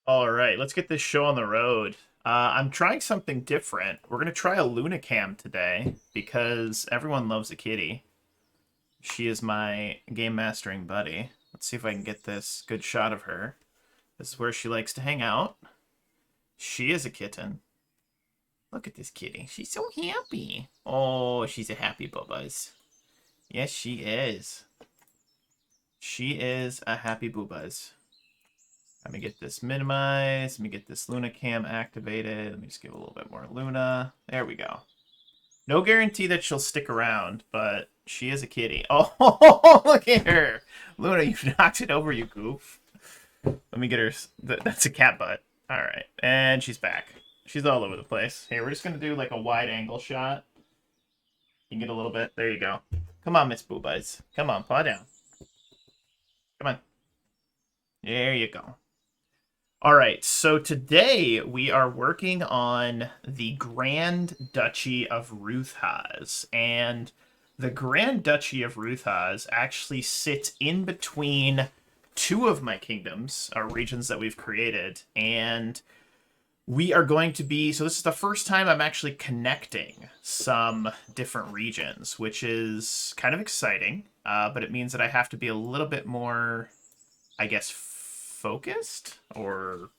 All right, let's get this show on the road. I'm trying something different. We're gonna try a Lunacam today because everyone loves a kitty. She is my game mastering buddy. Let's see if I can get this good shot of her. This is where she likes to hang out. She is a kitten. Look at this kitty. She's so happy. Oh, she's a happy bubbas. Yes, she is. She is a happy boobas. Let me get this minimized. Let me get this Luna cam activated. Let me just give a little bit more Luna. There we go. No guarantee that she'll stick around, but she is a kitty. Oh, look at her. Luna, you knocked it over, you goof. Let me get her. That's a cat butt. All right. And she's back. She's all over the place. Here, we're just going to do like a wide angle shot. You can get a little bit. There you go. Come on, Miss Boobies. Come on, paw down. Come on. There you go. All right, so today we are working on the Grand Duchy of Ruthaz, and the Grand Duchy of Ruthaz actually sits in between two of my kingdoms, our regions that we've created, and we are going to be, so this is the first time I'm actually connecting some different regions, which is kind of exciting, but it means that I have to be a little bit more, I guess, focused or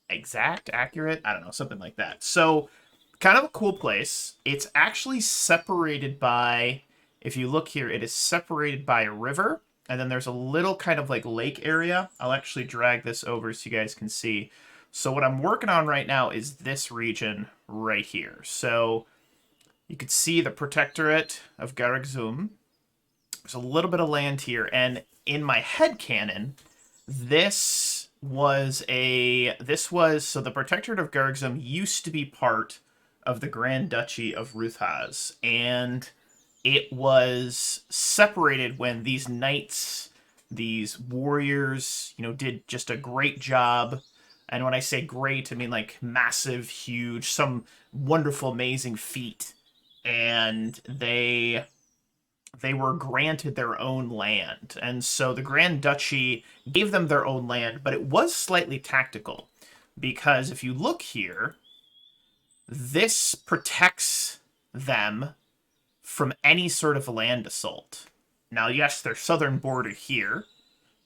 exact, accurate, I don't know, something like that. So kind of a cool place. It's actually separated by, if you look here, it is separated by a river, and then there's a little kind of like lake area. I'll actually drag this over so you guys can see. So what I'm working on right now is this region right here. So you can see the Protectorate of Garagzum. There's a little bit of land here, and in my headcanon, this was so the Protectorate of Garagzum used to be part of the Grand Duchy of Ruthaz, and it was separated when these knights, these warriors, did just a great job. And when I say great, I mean like massive, huge, some wonderful, amazing feat. And they were granted their own land. And so the Grand Duchy gave them their own land, but it was slightly tactical. Because if you look here, this protects them from any sort of land assault. Now, yes, their southern border here,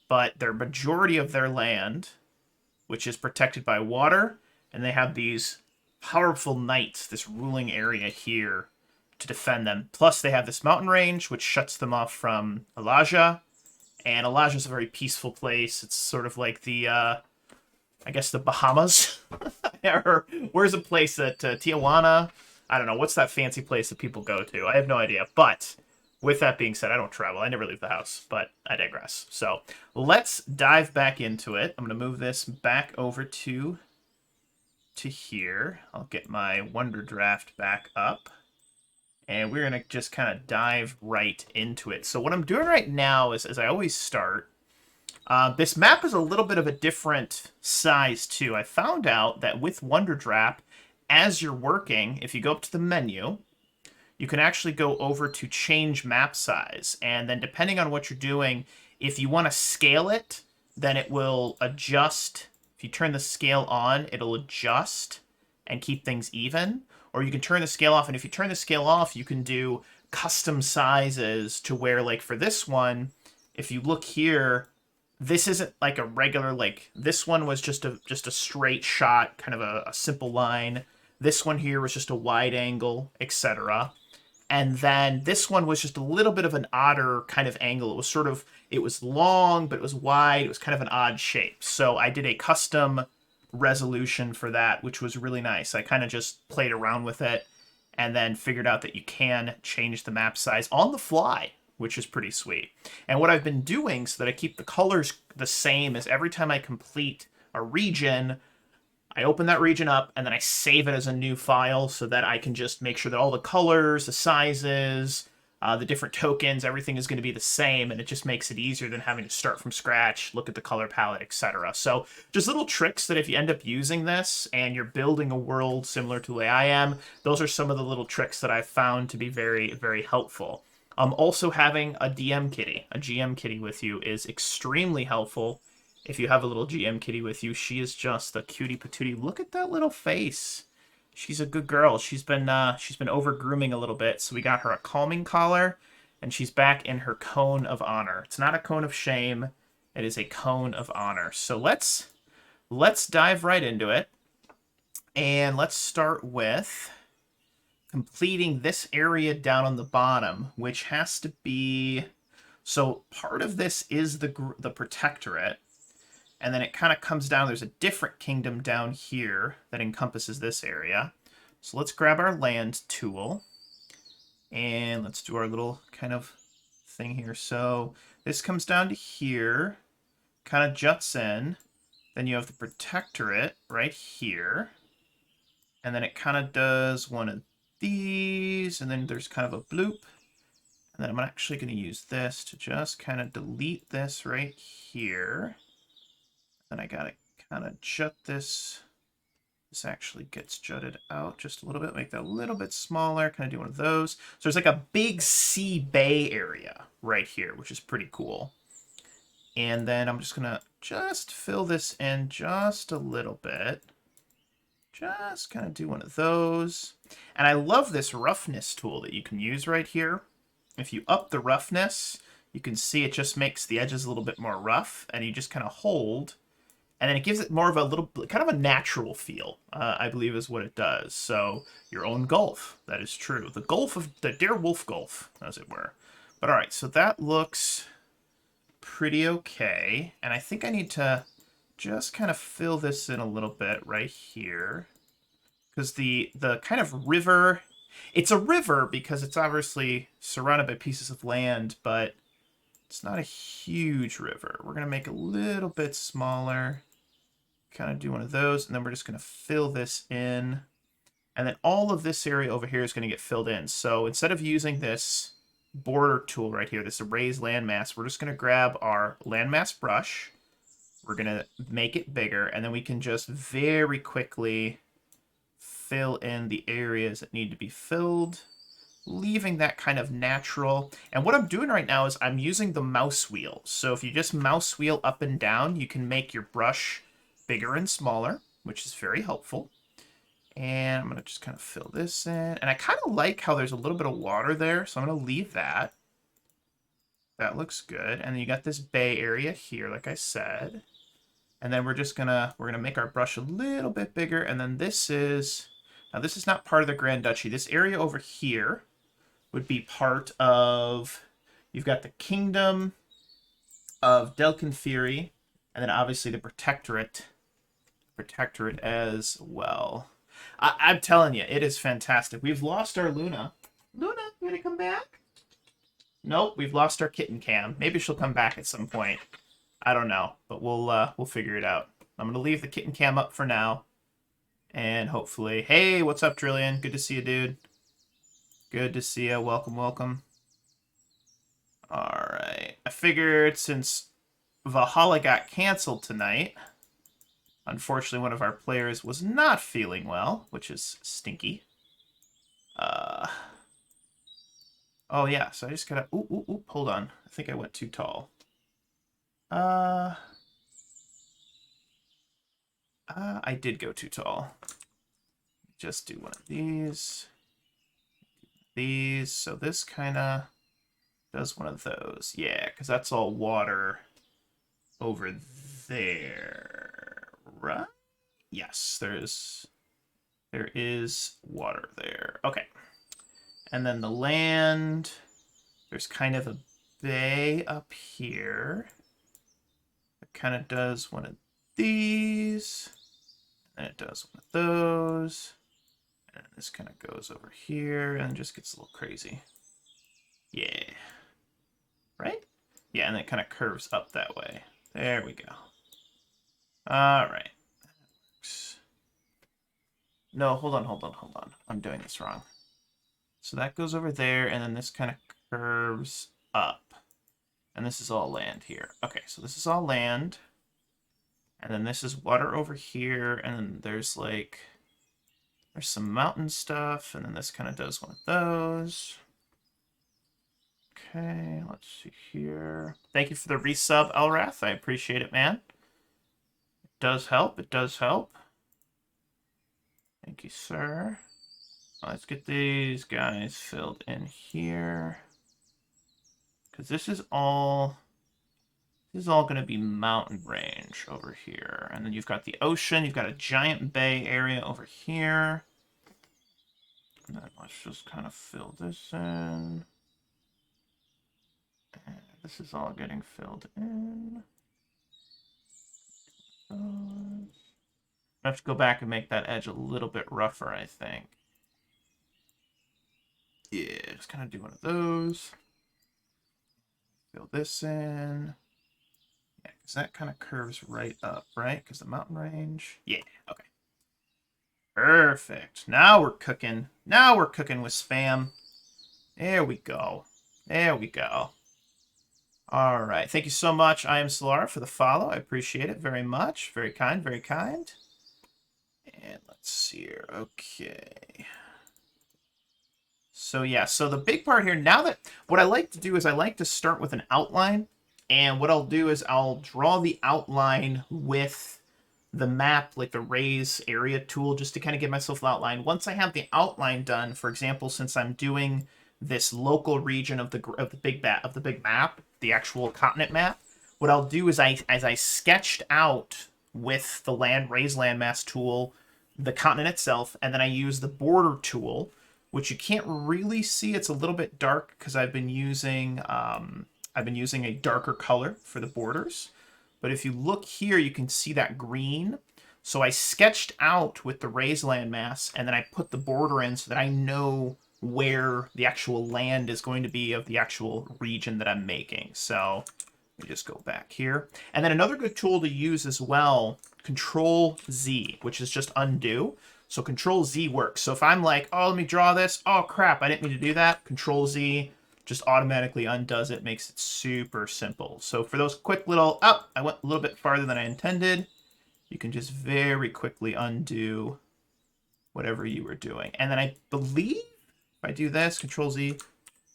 but their majority of their land, which is protected by water, and they have these powerful knights, this ruling area here, to defend them. Plus, they have this mountain range, which shuts them off from Elijah. And Elijah is a very peaceful place. It's sort of like the, I guess, the Bahamas. Or where's a place that, Tijuana? I don't know. What's that fancy place that people go to? I have no idea. But with that being said, I don't travel. I never leave the house. But I digress. So let's dive back into it. I'm going to move this back over to here. I'll get my Wonderdraft back up. And we're going to just kind of dive right into it. So what I'm doing right now is, as I always start, this map is a little bit of a different size too. I found out that with Wonderdraft, as you're working, if you go up to the menu, you can actually go over to change map size. And then depending on what you're doing, if you want to scale it, then it will adjust. If you turn the scale on, it'll adjust and keep things even. Or you can turn the scale off, and if you turn the scale off, you can do custom sizes to where, like for this one, if you look here, this isn't like a regular, like this one was just a straight shot, kind of a simple line. This one here was just a wide angle, etc. And then this one was just a little bit of an odder kind of angle. It was long, but it was wide. It was kind of an odd shape. So I did a custom resolution for that, which was really nice. I kind of just played around with it and then figured out that you can change the map size on the fly, which is pretty sweet. And what I've been doing so that I keep the colors the same is every time I complete a region, I open that region up and then I save it as a new file so that I can just make sure that all the colors, the sizes, the different tokens, everything is going to be the same, and it just makes it easier than having to start from scratch, look at the color palette, etc. So just little tricks that if you end up using this and you're building a world similar to the way I am, those are some of the little tricks that I've found to be very, very helpful. Also having a DM kitty, a GM kitty with you is extremely helpful If you have a little GM kitty with you, she is just a cutie patootie. Look at that little face. She's a good girl. She's been over grooming a little bit, so we got her a calming collar, and she's back in her cone of honor. It's not a cone of shame. It is a cone of honor. So let's dive right into it. And let's start with completing this area down on the bottom, which has to be... So part of this is the protectorate, and then it kind of comes down. There's a different kingdom down here that encompasses this area. So let's grab our land tool, and let's do our little kind of thing here. So this comes down to here, kind of juts in. Then you have the protectorate right here. And then it kind of does one of these, and then there's kind of a bloop. And then I'm actually going to use this to just kind of delete this right here. Then I got to kind of jut this. This actually gets jutted out just a little bit, make that a little bit smaller, kind of do one of those. So there's like a big sea bay area right here, which is pretty cool. And then I'm just going to just fill this in just a little bit. Just kind of do one of those. And I love this roughness tool that you can use right here. If you up the roughness, you can see it just makes the edges a little bit more rough, and you just kind of hold, and then it gives it more of a little, kind of a natural feel, I believe is what it does. So your own Gulf, that is true. The Gulf of, the Dare Wolf Gulf, as it were. But all right, so that looks pretty okay. And I think I need to just kind of fill this in a little bit right here. Because the kind of river, it's a river because it's obviously surrounded by pieces of land, but it's not a huge river. We're going to make it a little bit smaller. Kind of do one of those, and then we're just going to fill this in. And then all of this area over here is going to get filled in. So instead of using this border tool right here, this erase landmass, we're just going to grab our landmass brush. We're going to make it bigger, and then we can just very quickly fill in the areas that need to be filled, leaving that kind of natural. And what I'm doing right now is I'm using the mouse wheel. So if you just mouse wheel up and down, you can make your brush bigger and smaller, which is very helpful. And I'm going to just kind of fill this in. And I kind of like how there's a little bit of water there, so I'm going to leave that. That looks good. And then you got this bay area here, like I said. And then we're going to make our brush a little bit bigger. And then this is, now this is not part of the Grand Duchy. This area over here would be part of, you've got the Kingdom of Delconfiri, and then obviously the Protectorate as well. I'm telling you, it is fantastic. We've lost our Luna. Luna, you gonna come back? Nope, we've lost our kitten Cam. Maybe she'll come back at some point. I don't know, but we'll figure it out. I'm gonna leave the kitten Cam up for now, and hopefully, hey, what's up, Trillian? Good to see you, dude. Good to see you. Welcome, welcome. All right. I figured since Valhalla got canceled tonight, unfortunately, one of our players was not feeling well, which is stinky. Oh, yeah, so I just gotta... Ooh, hold on. I think I went too tall. I did go too tall. Just do one of these. These. So this kind of does one of those. Yeah, because that's all water over there, right? Yes, there is water there. Okay. And then the land, there's kind of a bay up here. It kind of does one of these, and it does one of those, and this kind of goes over here and just gets a little crazy. Yeah. Right? Yeah, and it kind of curves up that way. There we go. All right. No, hold on. I'm doing this wrong. So that goes over there, and then this kind of curves up. And this is all land here. Okay, so this is all land. And then this is water over here, and then there's like... There's some mountain stuff, and then this kind of does one of those. Okay, let's see here. Thank you for the resub, Elrath. I appreciate it, man. does help. It does help. Thank you, sir. Let's get these guys filled in here. Because this is all going to be mountain range over here. And then you've got the ocean. You've got a giant bay area over here. And then let's just kind of fill this in. And this is all getting filled in. I have to go back and make that edge a little bit rougher, I think. Yeah, just kind of do one of those. Fill this in. Yeah, because that kind of curves right up, right? Because the mountain range. Yeah, okay. Perfect. Now we're cooking. Now we're cooking with spam. There we go. There we go. All right. Thank you so much, I am Solara, for the follow. I appreciate it very much. Very kind, very kind. And let's see here. Okay. So yeah, so the big part here, now that what I like to do is I like to start with an outline. And what I'll do is I'll draw the outline with the map, like the raise area tool, just to kind of give myself an outline. Once I have the outline done, for example, since I'm doing this local region of the big map, the actual continent map, what I'll do is as I sketched out with the raise landmass tool, the continent itself, and then I use the border tool, which you can't really see. It's a little bit dark because I've been using a darker color for the borders. But if you look here, you can see that green. So I sketched out with the raised landmass, and then I put the border in so that I know where the actual land is going to be of the actual region that I'm making. So let me just go back here. And then another good tool to use as well, Control Z, which is just undo. So Control Z works. So if I'm like, oh, let me draw this. Oh, crap, I didn't mean to do that. Control Z just automatically undoes it, makes it super simple. So for those quick little, I went a little bit farther than I intended. You can just very quickly undo whatever you were doing. And then I believe if I do this, Control Z,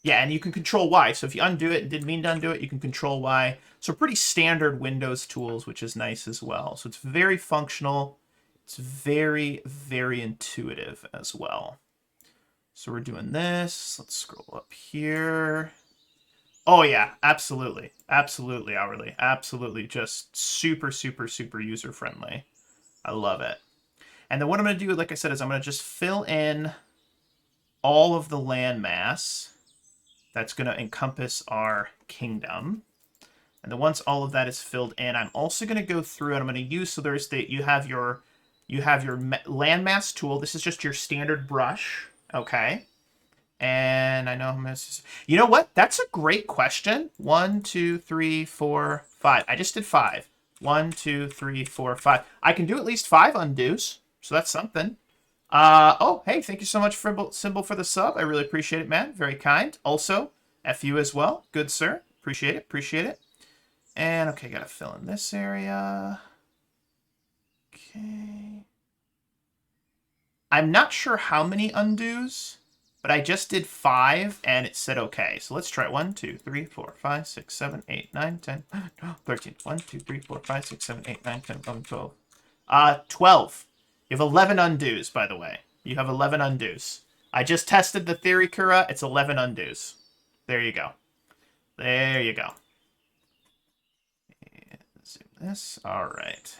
yeah, and you can Control Y. So if you undo it and didn't mean to undo it, you can Control Y. So pretty standard Windows tools, which is nice as well. So it's very functional. It's very, very intuitive as well. So we're doing this. Let's scroll up here. Oh, yeah, absolutely. Absolutely, hourly. Absolutely. Just super, super, super user-friendly. I love it. And then what I'm going to do, like I said, is I'm going to just fill in all of the landmass that's going to encompass our kingdom. And then once all of that is filled in, I'm also going to go through and I'm going to use, so there's you have your landmass tool. This is just your standard brush, okay? And I know I'm you know what? That's a great question. 1, 2, 3, 4, 5. I just did 5. 1, 2, 3, 4, 5. I can do at least 5 undos, so that's something. Oh, hey, thank you so much, Symbol, for the sub. I really appreciate it, man. Very kind. Also, FU as well. Good, sir. Appreciate it. Appreciate it. And, okay, gotta fill in this area. Okay. I'm not sure how many undos, but I just did 5, and it said okay. So let's try 1, 2, 3, 4, 5, 6, 7, 8, 9, 10, 12, 13. 1, 2, 3, 4, 5, 6, 7, 8, 9, 10, 11, 12. 12. You have 11 undos, by the way. You have 11 undos. I just tested the theory, Kura. It's 11 undos. There you go. There you go. And zoom this. All right.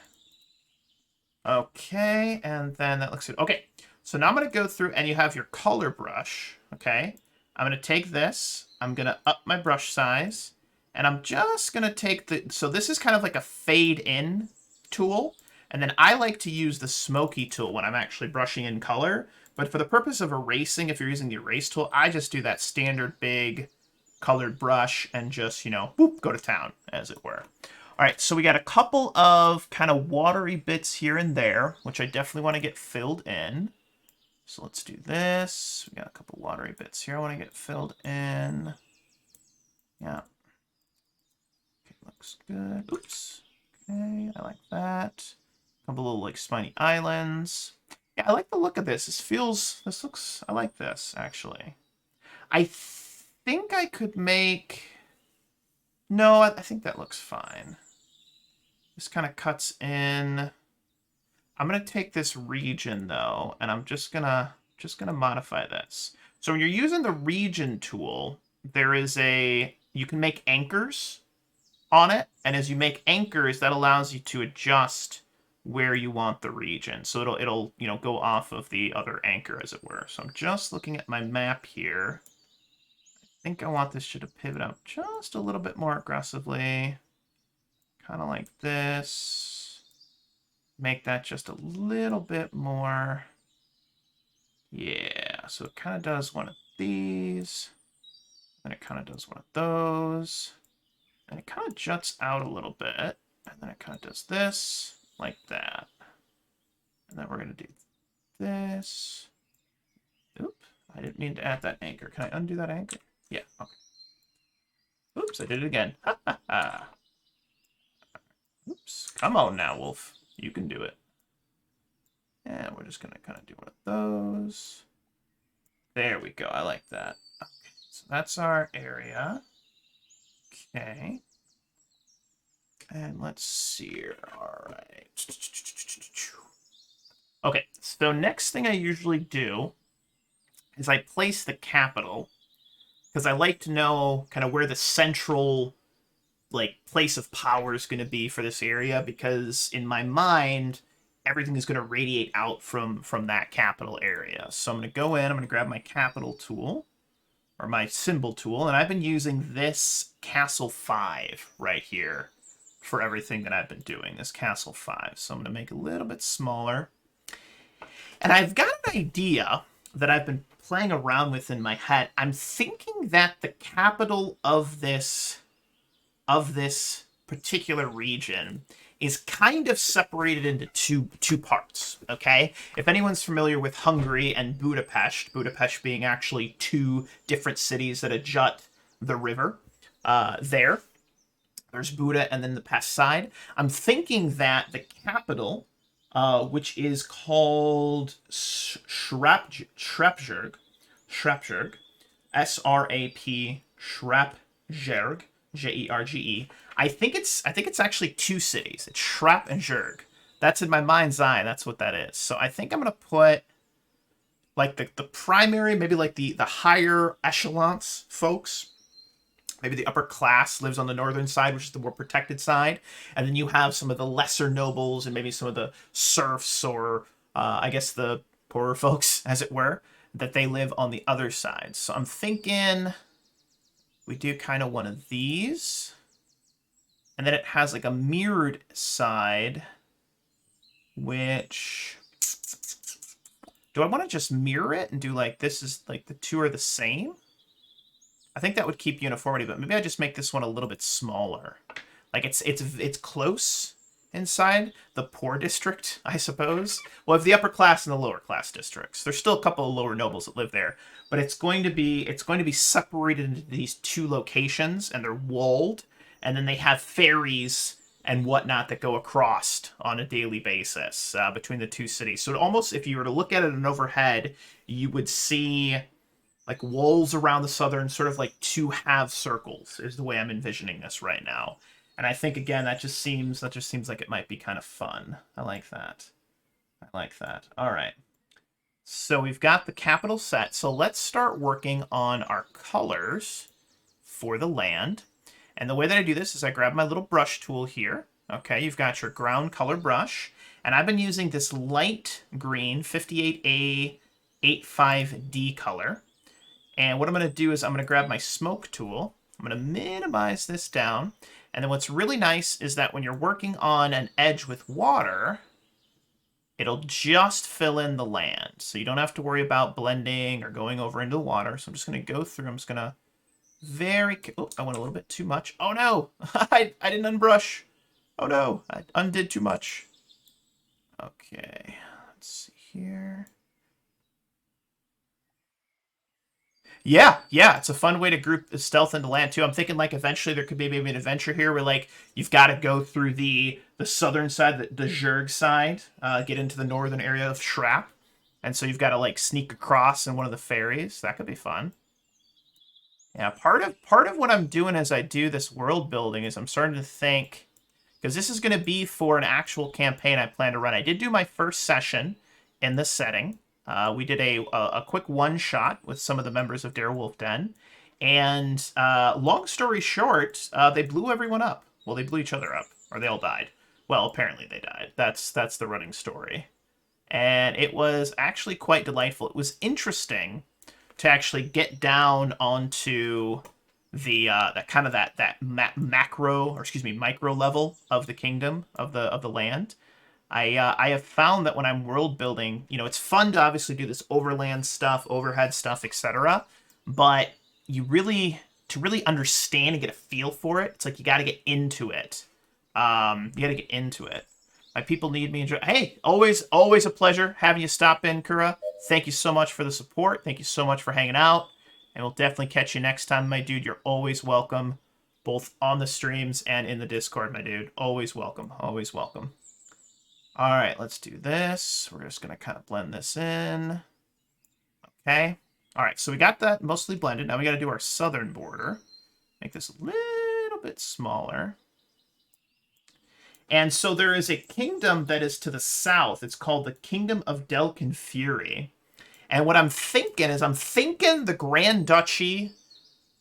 Okay, and then that looks good. Okay, so now I'm going to go through, and you have your color brush, okay? I'm going to take this, I'm going to up my brush size, and I'm just going to take so this is kind of like a fade in tool, and then I like to use the smoky tool when I'm actually brushing in color, but for the purpose of erasing, if you're using the erase tool, I just do that standard big colored brush and just, you know, boop, go to town, as it were. All right, so we got a couple of kind of watery bits here and there, which I definitely want to get filled in. So let's do this. We got a couple watery bits here I want to get filled in. Yeah. Okay, looks good. Oops. Okay, I like that. A couple little like spiny islands. Yeah, I like the look of this. I like this, actually. I think I could make... No, I think that looks fine. Just kind of cuts in. I'm gonna take this region though, and I'm just gonna modify this. So when you're using the region tool, there is you can make anchors on it, and as you make anchors, that allows you to adjust where you want the region. So it'll go off of the other anchor, as it were. So I'm just looking at my map here. I think I want this shit to pivot up just a little bit more aggressively. Kind of like this. Make that just a little bit more. Yeah, so it kind of does one of these. Then it kind of does one of those. And it kind of juts out a little bit. And then it kind of does this, like that. And then we're going to do this. Oop, I didn't mean to add that anchor. Can I undo that anchor? Yeah, okay. Oops, I did it again. Ha ha ha. Oops, come on now, Wolf. You can do it. And we're just going to kind of do one of those. There we go. I like that. Okay, so that's our area. Okay. And let's see here. All right. Okay, so next thing I usually do is I place the capital, because I like to know kind of where the central place of power is going to be for this area, because in my mind everything is going to radiate out from that capital area. So I'm going to go in, I'm going to grab my capital tool, or my symbol tool, and I've been using this Castle 5 right here for everything that I've been doing, this Castle 5. So I'm going to make it a little bit smaller. And I've got an idea that I've been playing around with in my head. I'm thinking that the capital of this particular region is kind of separated into two parts, okay? If anyone's familiar with Hungary and Budapest, Budapest being actually two different cities that adjut the river, there's Buda and then the Pest side. I'm thinking that the capital, which is called Shrapjurg, S-R-A-P, Shrapjurg, Jerge. I think it's actually two cities. It's Shrap and Zurg. That's in my mind's eye. That's what that is. So I think I'm gonna put like the primary, maybe like the higher echelons folks. Maybe the upper class lives on the northern side, which is the more protected side, and then you have some of the lesser nobles and maybe some of the serfs, or I guess the poorer folks, as it were, that they live on the other side. So I'm thinking we do kind of one of these. And then it has like a mirrored side, which... Do I want to just mirror it and do like this is like the two are the same? I think that would keep uniformity, but maybe I just make this one a little bit smaller. Like it's close inside the poor district, I suppose. Well, if the upper class and the lower class districts. There's still a couple of lower nobles that live there, but it's going to be separated into these two locations, and they're walled, and then they have ferries and whatnot that go across on a daily basis between the two cities. So it almost, if you were to look at it in overhead, you would see like walls around the southern, sort of like two half circles is the way I'm envisioning this right now. And I think, again, that just seems like it might be kind of fun. I like that. I like that. All right. So we've got the capital set. So let's start working on our colors for the land. And the way that I do this is I grab my little brush tool here. Okay, you've got your ground color brush. And I've been using this light green 58A 85D color. And what I'm going to do is I'm going to grab my smoke tool. I'm going to minimize this down. And then what's really nice is that when you're working on an edge with water, it'll just fill in the land. So you don't have to worry about blending or going over into the water. So I'm just going to go through. I'm just going to oh, I went a little bit too much. Oh no, I didn't unbrush. Oh no, I undid too much. Okay, let's see here. Yeah, it's a fun way to group stealth into land too. I'm thinking like eventually there could be maybe an adventure here where like you've got to go through the southern side, the Zurg side, get into the northern area of Shrap, and so you've got to like sneak across in one of the ferries. That could be fun. Yeah, part of what I'm doing as I do this world building is I'm starting to think, because this is going to be for an actual campaign I plan to run. I did do my first session in this setting. We did a quick one-shot with some of the members of Darewolf Den. And long story short, they blew everyone up. Well, they blew each other up, or they all died. Well, apparently they died. That's the running story. And it was actually quite delightful. It was interesting to actually get down onto the micro level of the kingdom of the land. I have found that when I'm world building, it's fun to obviously do this overland stuff, overhead stuff, etc. But to really understand and get a feel for it, it's like you got to get into it. My people need me. Hey, always a pleasure having you stop in, Kura. Thank you so much for the support. Thank you so much for hanging out. And we'll definitely catch you next time, my dude. You're always welcome, both on the streams and in the Discord, my dude. Always welcome. Always welcome. All right, let's do this. We're just going to kind of blend this in. Okay. All right, so we got that mostly blended. Now we got to do our southern border. Make this a little bit smaller. And so there is a kingdom that is to the south. It's called the Kingdom of Delkin Fury. And what I'm thinking is the Grand Duchy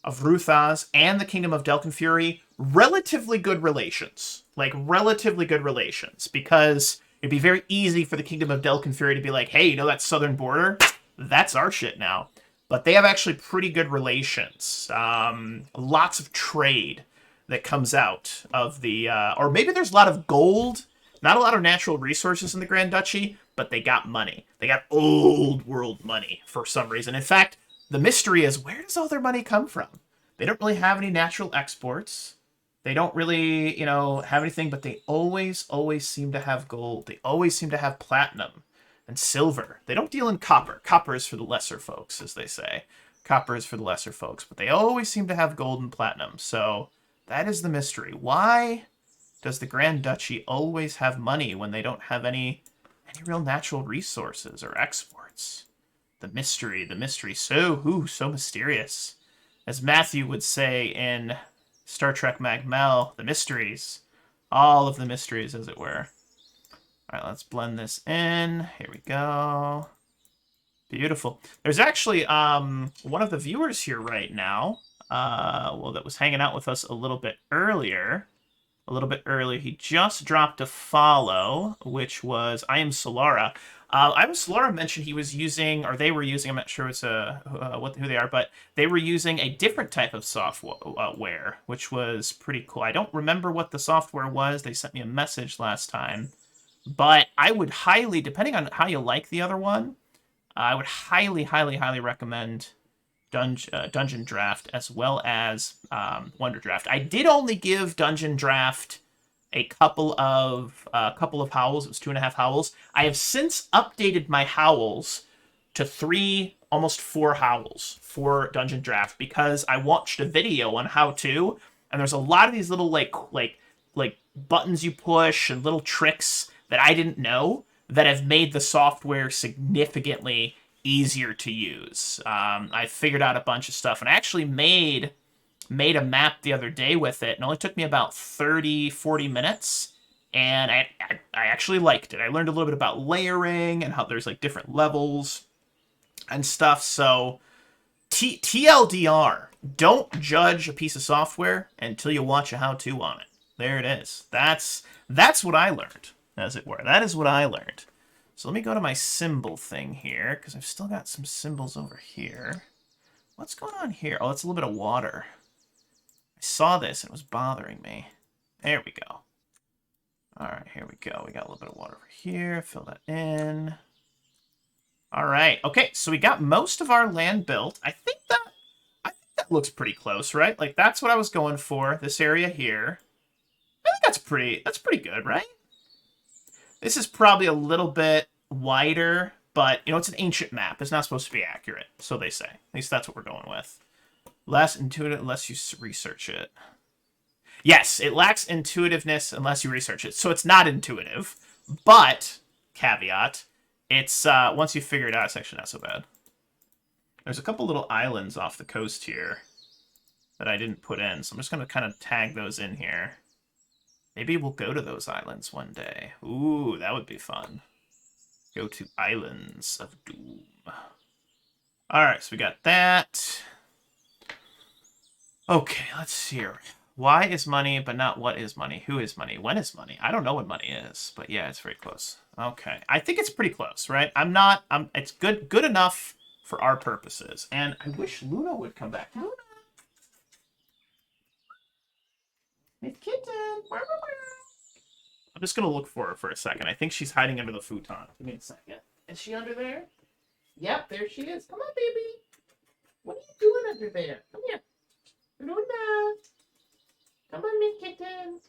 of Ruthaz and the Kingdom of Delkin Fury, relatively good relations. Like, relatively good relations. Because it'd be very easy for the Kingdom of Delkin Fury to be like, hey, that southern border? That's our shit now. But they have actually pretty good relations. Lots of trade that comes out of the... or maybe there's a lot of gold, not a lot of natural resources in the Grand Duchy, but they got money. They got old world money for some reason. In fact, the mystery is, where does all their money come from? They don't really have any natural exports. They don't really, have anything, but they always seem to have gold. They always seem to have platinum and silver. They don't deal in copper. Copper is for the lesser folks, as they say. Copper is for the lesser folks, but they always seem to have gold and platinum. So that is the mystery. Why does the Grand Duchy always have money when they don't have any real natural resources or exports? The mystery, so mysterious. As Matthew would say in Star Trek Mag Mel, the mysteries. All of the mysteries, as it were. All right, let's blend this in. Here we go. Beautiful. There's actually one of the viewers here right now, that was hanging out with us a little bit earlier. He just dropped a follow, which was I Am Solara. I Am Solara mentioned he was using, or they were using, I'm not sure it's who they are, but they were using a different type of software, which was pretty cool. I don't remember what the software was. They sent me a message last time. But I would highly, depending on how you like the other one, I would highly recommend Dungeon Draft as well as Wonderdraft. I did only give Dungeon Draft a couple of howls. It was 2.5 howls. I have since updated my howls to 3, almost 4 howls for Dungeon Draft because I watched a video on how to, and there's a lot of these little like buttons you push and little tricks that I didn't know that have made the software significantly easier to use. I figured out a bunch of stuff, and I actually made a map the other day with it. It only took me about 30-40 minutes, and I actually liked it. I learned a little bit about layering and how there's like different levels and stuff. So TLDR, don't judge a piece of software until you watch a how-to on it. There it is. That's what I learned, as it were. That is what I learned. So let me go to my symbol thing here, because I've still got some symbols over here. What's going on here? Oh, it's a little bit of water. I saw this, and it was bothering me. There we go. All right, here we go. We got a little bit of water over here. Fill that in. All right. Okay, so we got most of our land built. I think that looks pretty close, right? Like, that's what I was going for, this area here. I think that's pretty good, right? This is probably a little bit wider, but, it's an ancient map. It's not supposed to be accurate, so they say. At least that's what we're going with. Less intuitive unless you research it. Yes, it lacks intuitiveness unless you research it. So it's not intuitive, but, caveat, it's, once you figure it out, it's actually not so bad. There's a couple little islands off the coast here that I didn't put in, so I'm just going to kind of tag those in here. Maybe we'll go to those islands one day. Ooh, that would be fun. Go to Islands of Doom. Alright, so we got that. Okay, let's see here. Why is money, but not what is money? Who is money? When is money? I don't know what money is, but yeah, it's very close. Okay, I think it's pretty close, right? It's good enough for our purposes. And I wish Luna would come back. Luna! Miss Kitten! I'm just gonna look for her for a second. I think she's hiding under the futon. Give me a second. Is she under there? Yep, there she is. Come on, baby. What are you doing under there? Come here. Luna. Come on, Miss Kitten.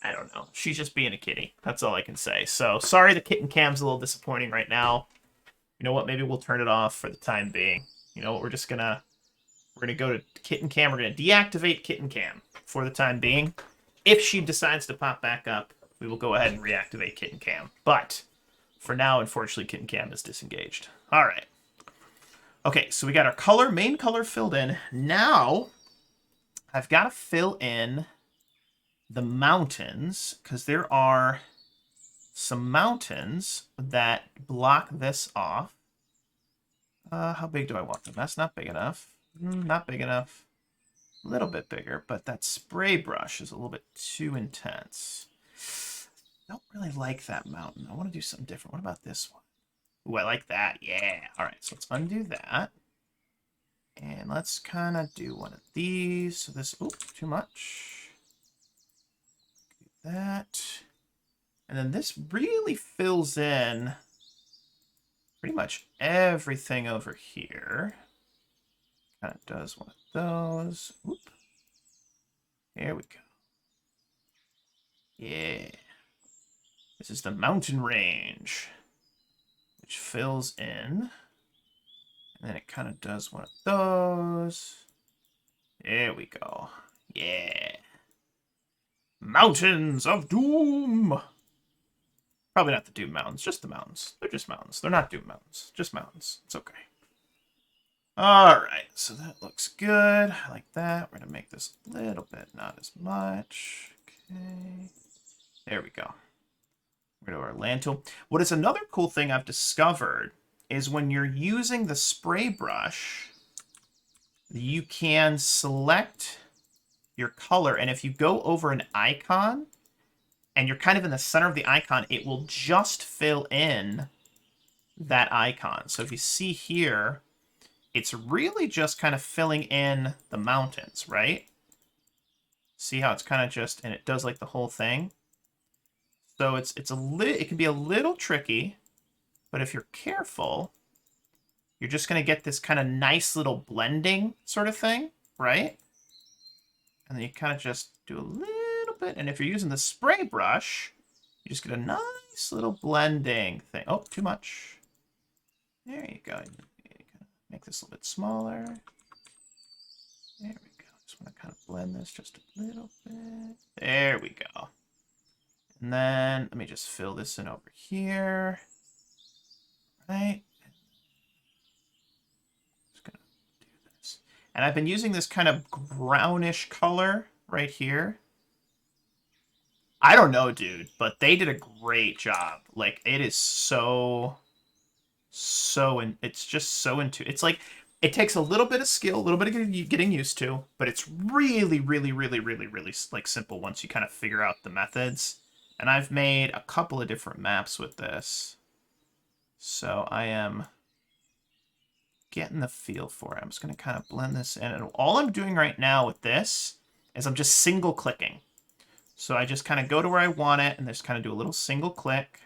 I don't know. She's just being a kitty. That's all I can say. So, sorry the kitten cam's a little disappointing right now. You know what? Maybe we'll turn it off for the time being. You know what? We're gonna go to kitten cam. We're gonna deactivate kitten cam for the time being. If she decides to pop back up, we will go ahead and reactivate kitten cam. But for now, unfortunately, kitten cam is disengaged. All right. Okay, so we got our main color filled in. Now, I've got to fill in the mountains, because there are some mountains that block this off. How big do I want them? That's not big enough. Not big enough. A little bit bigger, but that spray brush is a little bit too intense. I don't really like that mountain. I want to do something different. What about this one? Ooh, I like that. Yeah. All right, so let's undo that. And let's kind of do one of these. So this, ooh, too much. Do that. And then this really fills in pretty much everything over here. Kind of does one of those. Whoop. There we go. Yeah. This is the mountain range, which fills in. And then it kind of does one of those. There we go. Yeah. Mountains of Doom. Probably not the Doom Mountains, just the mountains. They're just mountains. They're not Doom Mountains, just mountains. It's okay. Alright, so that looks good. I like that. We're going to make this a little bit, not as much. Okay. There we go. We're going to our land tool. What is another cool thing I've discovered is when you're using the spray brush, you can select your color, and if you go over an icon, and you're kind of in the center of the icon, it will just fill in that icon. So if you see here, it's really just kind of filling in the mountains, right? See how it's kind of just, and it does like the whole thing. So it can be a little tricky, but if you're careful, you're just going to get this kind of nice little blending sort of thing, right? And then you kind of just do a little bit. And if you're using the spray brush, you just get a nice little blending thing. Oh, too much. There you go. Make this a little bit smaller. There we go. Just want to kind of blend this just a little bit. There we go. And then let me just fill this in over here. Right. Just gonna do this. And I've been using this kind of brownish color right here. I don't know, dude, but they did a great job. Like, it is it's just so it's like, it takes a little bit of skill, a little bit of getting used to, but it's really, really, really, really, really, like, simple once you kind of figure out the methods. And I've made a couple of different maps with this. So I am getting the feel for it. I'm just going to kind of blend this in. And all I'm doing right now with this is I'm just single clicking. So I just kind of go to where I want it and just kind of do a little single click.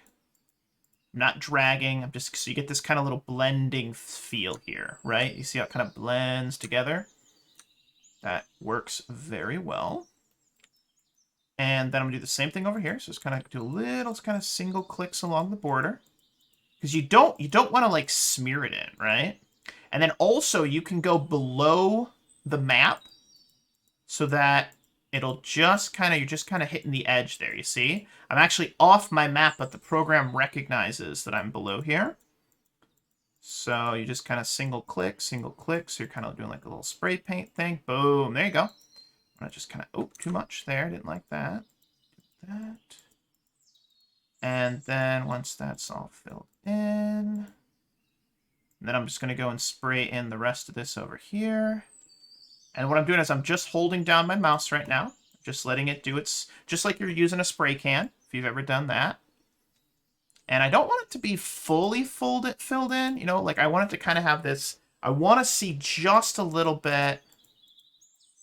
I'm not dragging. I'm just, so you get this kind of little blending feel here, right? You see how it kind of blends together? That works very well. And then I'm going to do the same thing over here. So just kind of do little kind of single clicks along the border. Because you don't want to, like, smear it in, right? And then also you can go below the map so that it'll just kind of, you're just kind of hitting the edge there, you see? I'm actually off my map, but the program recognizes that I'm below here. So you just kind of single click. So you're kind of doing like a little spray paint thing. Boom, there you go. I just kind of, oh, too much there. Didn't like that. that. And then once that's all filled in, then I'm just going to go and spray in the rest of this over here. And what I'm doing is I'm just holding down my mouse right now, just letting it do its, just like you're using a spray can, if you've ever done that. And I don't want it to be fully filled in, you know, like I want it to kind of have this, I want to see just a little bit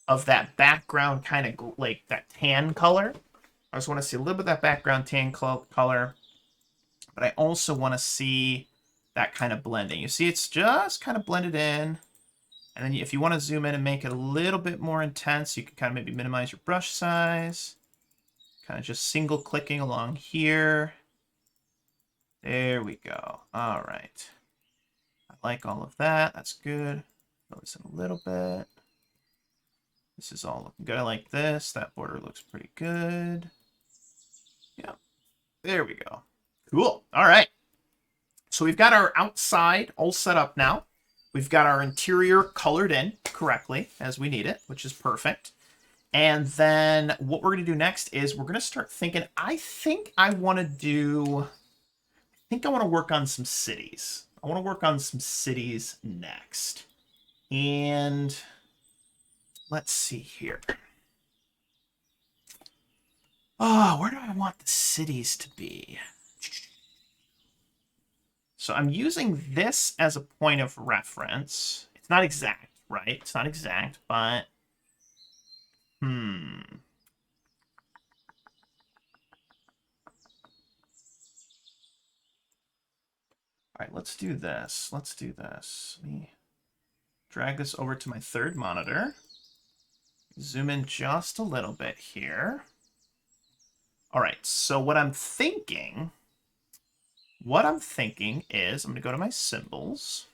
of that background kind of like that tan color. I just want to see a little bit of that background tan color, but I also want to see that kind of blending. You see, it's just kind of blended in. And then if you want to zoom in and make it a little bit more intense, you can kind of maybe minimize your brush size. Kind of just single clicking along here. There we go. All right. I like all of that. That's good. Fill this in a little bit. This is all looking good. I like this. That border looks pretty good. Yeah. There we go. Cool. All right. So we've got our outside all set up now. We've got our interior colored in correctly as we need it, which is perfect. And then what we're going to do next is we're going to start thinking, I think I want to work on some cities. I want to work on some cities next. And let's see here. Oh, where do I want the cities to be? So I'm using this as a point of reference. It's not exact, right? It's not exact, but... All right, let's do this. Let's do this. Let me drag this over to my third monitor. Zoom in just a little bit here. All right, so what I'm thinking is I'm going to go to my symbols,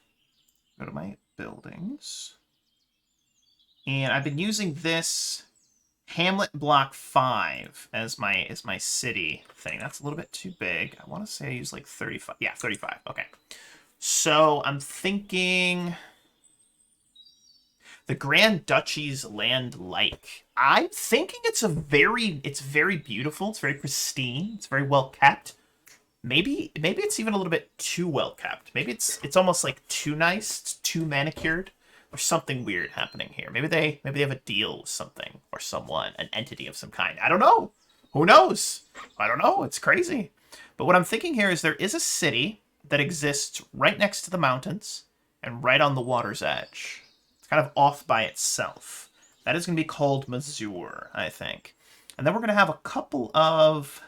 go to my buildings, and I've been using this Hamlet block 5 as my city thing. That's a little bit too big. I want to say I use like 35. Yeah, 35. Okay. So I'm thinking the Grand Duchy's land like. I'm thinking it's very beautiful. It's very pristine. It's very well kept. Maybe it's even a little bit too well kept. Maybe it's almost like too nice, it's too manicured. There's something weird happening here. Maybe they have a deal with something or someone, an entity of some kind. I don't know. Who knows? I don't know. It's crazy. But what I'm thinking here is there is a city that exists right next to the mountains and right on the water's edge. It's kind of off by itself. That is going to be called Mazur, I think. And then we're going to have a couple of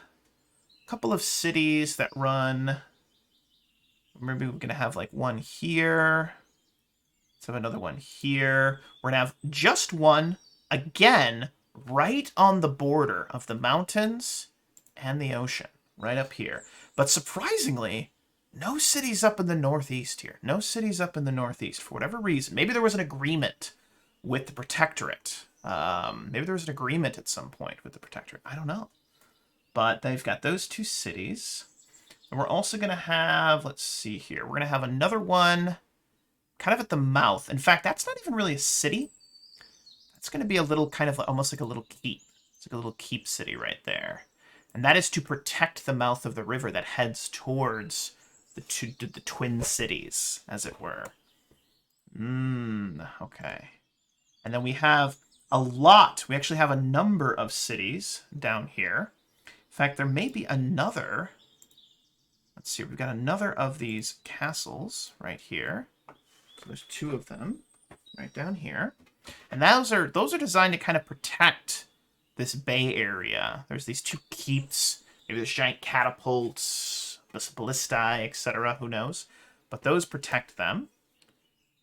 cities that run. Maybe we're going to have like one here. Let's have another one here. We're going to have just one, again, right on the border of the mountains and the ocean, right up here. But surprisingly, no cities up in the northeast here. No cities up in the northeast for whatever reason. Maybe there was an agreement with the Protectorate. Maybe there was an agreement at some point with the Protectorate. I don't know. But they've got those two cities. And we're also going to have, let's see here, we're going to have another one kind of at the mouth. In fact, that's not even really a city. That's going to be a little kind of almost like a little keep. It's like a little keep city right there. And that is to protect the mouth of the river that heads towards the twin cities, as it were. Okay. And then we have a lot. We actually have a number of cities down here. In fact, there may be another. Let's see. We've got another of these castles right here. So there's two of them right down here. And those are designed to kind of protect this bay area. There's these two keeps. Maybe there's giant catapults, ballistae, etc. Who knows? But those protect them.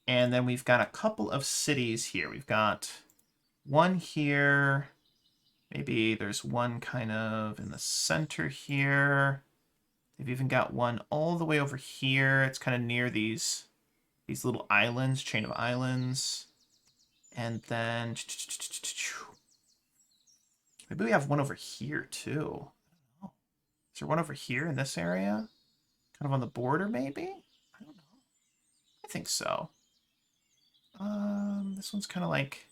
And then we've got a couple of cities here. We've got one here. Maybe there's one kind of in the center here. They've even got one all the way over here. It's kind of near these little islands, chain of islands. And then maybe we have one over here too. Is there one over here in this area? Kind of on the border, maybe? I don't know. I think so. This one's kind of like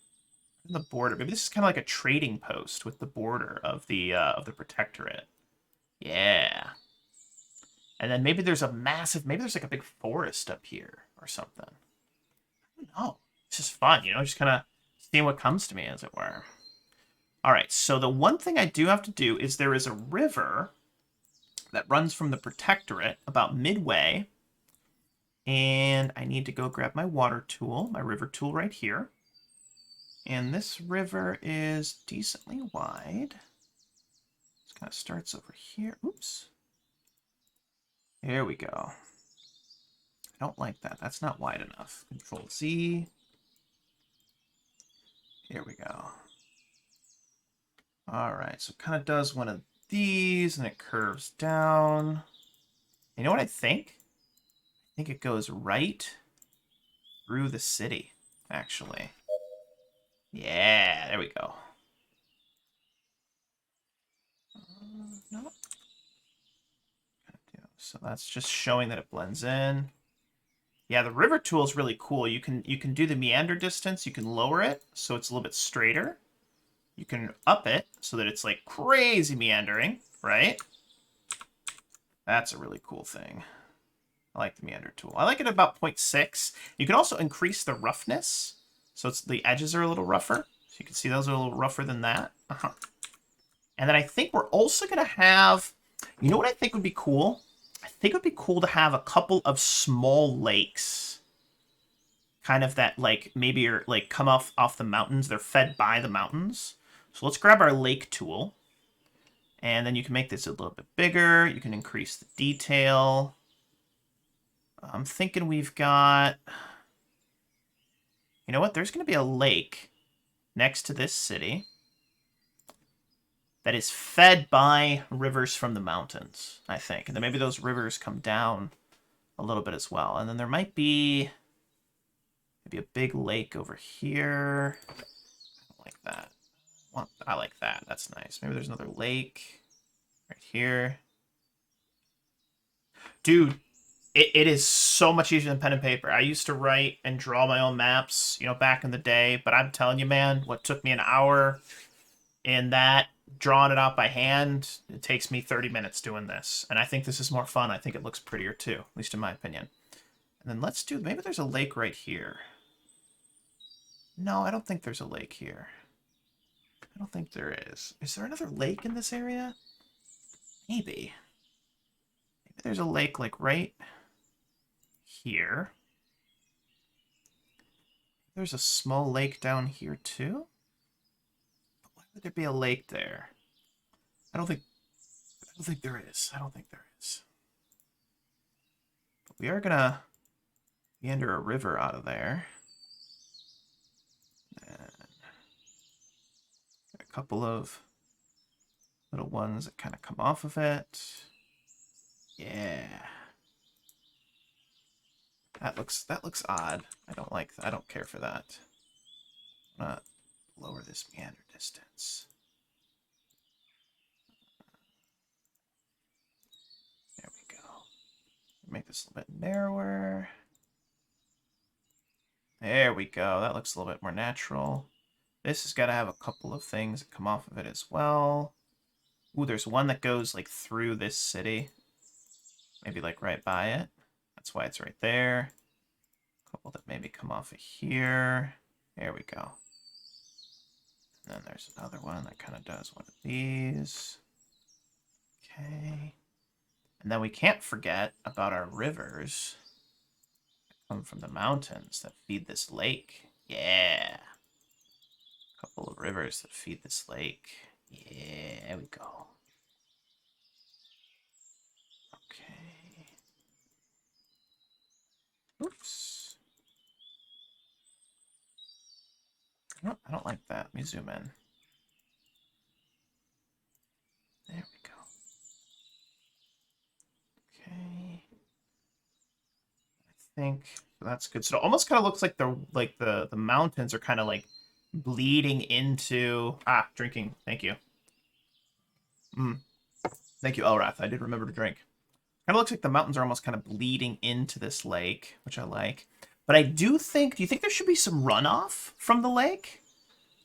the border. Maybe this is kind of like a trading post with the border of the protectorate. Yeah. And then maybe there's a massive, maybe there's like a big forest up here or something. I don't know. It's just fun, you know, just kind of seeing what comes to me, as it were. All right, so the one thing I do have to do is there is a river that runs from the protectorate about midway. And I need to go grab my water tool, my river tool right here. And this river is decently wide. It kind of starts over here. Oops. There we go. I don't like that. That's not wide enough. Control Z. Here we go. All right, so it kind of does one of these, and it curves down. You know what I think? I think it goes right through the city, actually. Yeah, there we go. No. So that's just showing that it blends in. Yeah, the river tool is really cool. You can do the meander distance. You can lower it so it's a little bit straighter. You can up it so that it's like crazy meandering, right? That's a really cool thing. I like the meander tool. I like it about 0.6. You can also increase the roughness. So it's the edges are a little rougher. So you can see those are a little rougher than that. And then I think we're also going to have, you know what I think would be cool? I think it would be cool to have a couple of small lakes. Kind of that, like, maybe are, like, come off the mountains. They're fed by the mountains. So let's grab our lake tool. And then you can make this a little bit bigger. You can increase the detail. I'm thinking we've got... You know what? There's going to be a lake next to this city that is fed by rivers from the mountains, I think. And then maybe those rivers come down a little bit as well. And then there might be maybe a big lake over here. I don't like that. I like that. That's nice. Maybe there's another lake right here. Dude, it is so much easier than pen and paper. I used to write and draw my own maps, you know, back in the day. But I'm telling you, man, what took me an hour in that, drawing it out by hand, it takes me 30 minutes doing this. And I think this is more fun. I think it looks prettier too, at least in my opinion. And then let's do, maybe there's a lake right here. No, I don't think there's a lake here. I don't think there is. Is there another lake in this area? Maybe. Maybe there's a lake like right here. There's a small lake down here too. But why would there be a lake there? I don't think there is. I don't think there is. But we are gonna meander a river out of there. And a couple of little ones that kind of come off of it. Yeah. That looks odd. I don't care for that. I'm gonna lower this meander distance. There we go. Make this a little bit narrower. There we go. That looks a little bit more natural. This has got to have a couple of things that come off of it as well. Ooh, there's one that goes like through this city. Maybe like right by it. That's why it's right there. A couple that maybe come off of here. There we go. And then there's another one that kind of does one of these. Okay. And then we can't forget about our rivers that come from the mountains that feed this lake. Yeah. A couple of rivers that feed this lake. Yeah, there we go. Okay. Oops. I don't like that. Let me zoom in. There we go. Okay. I think that's good. So it almost kind of looks like the mountains are kind of like bleeding into drinking. Thank you. Thank you, Elrath. I did remember to drink. Kind of looks like the mountains are almost kind of bleeding into this lake, which I like. But I do think, do you think there should be some runoff from the lake?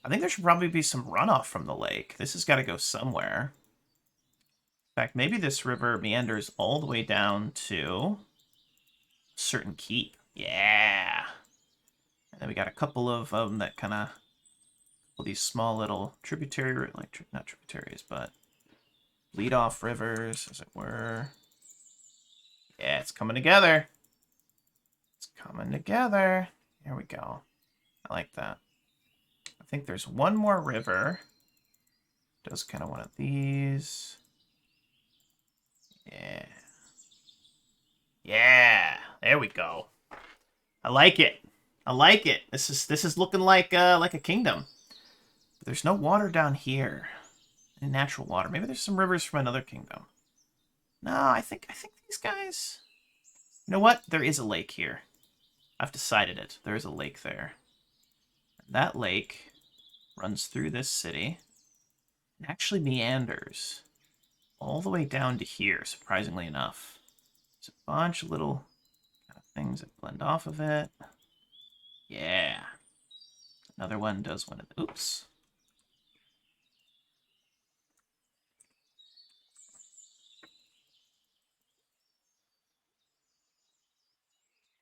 I think there should probably be some runoff from the lake. This has got to go somewhere. In fact, maybe this river meanders all the way down to a certain keep. Yeah. And then we got a couple of them that kind of, well, these small little tributary, like, not tributaries, but lead off rivers, as it were. Yeah, it's coming together. It's coming together. Here we go. I like that. I think there's one more river. Does kind of one of these. Yeah. Yeah. There we go. I like it. I like it. This is looking like a kingdom. But there's no water down here. Any natural water. Maybe there's some rivers from another kingdom. No, I think these guys. You know what? There is a lake here. I've decided it. There is a lake there. That lake runs through this city and actually meanders all the way down to here, surprisingly enough. There's a bunch of little kind of things that blend off of it. Yeah. Another one does one of the... Oops.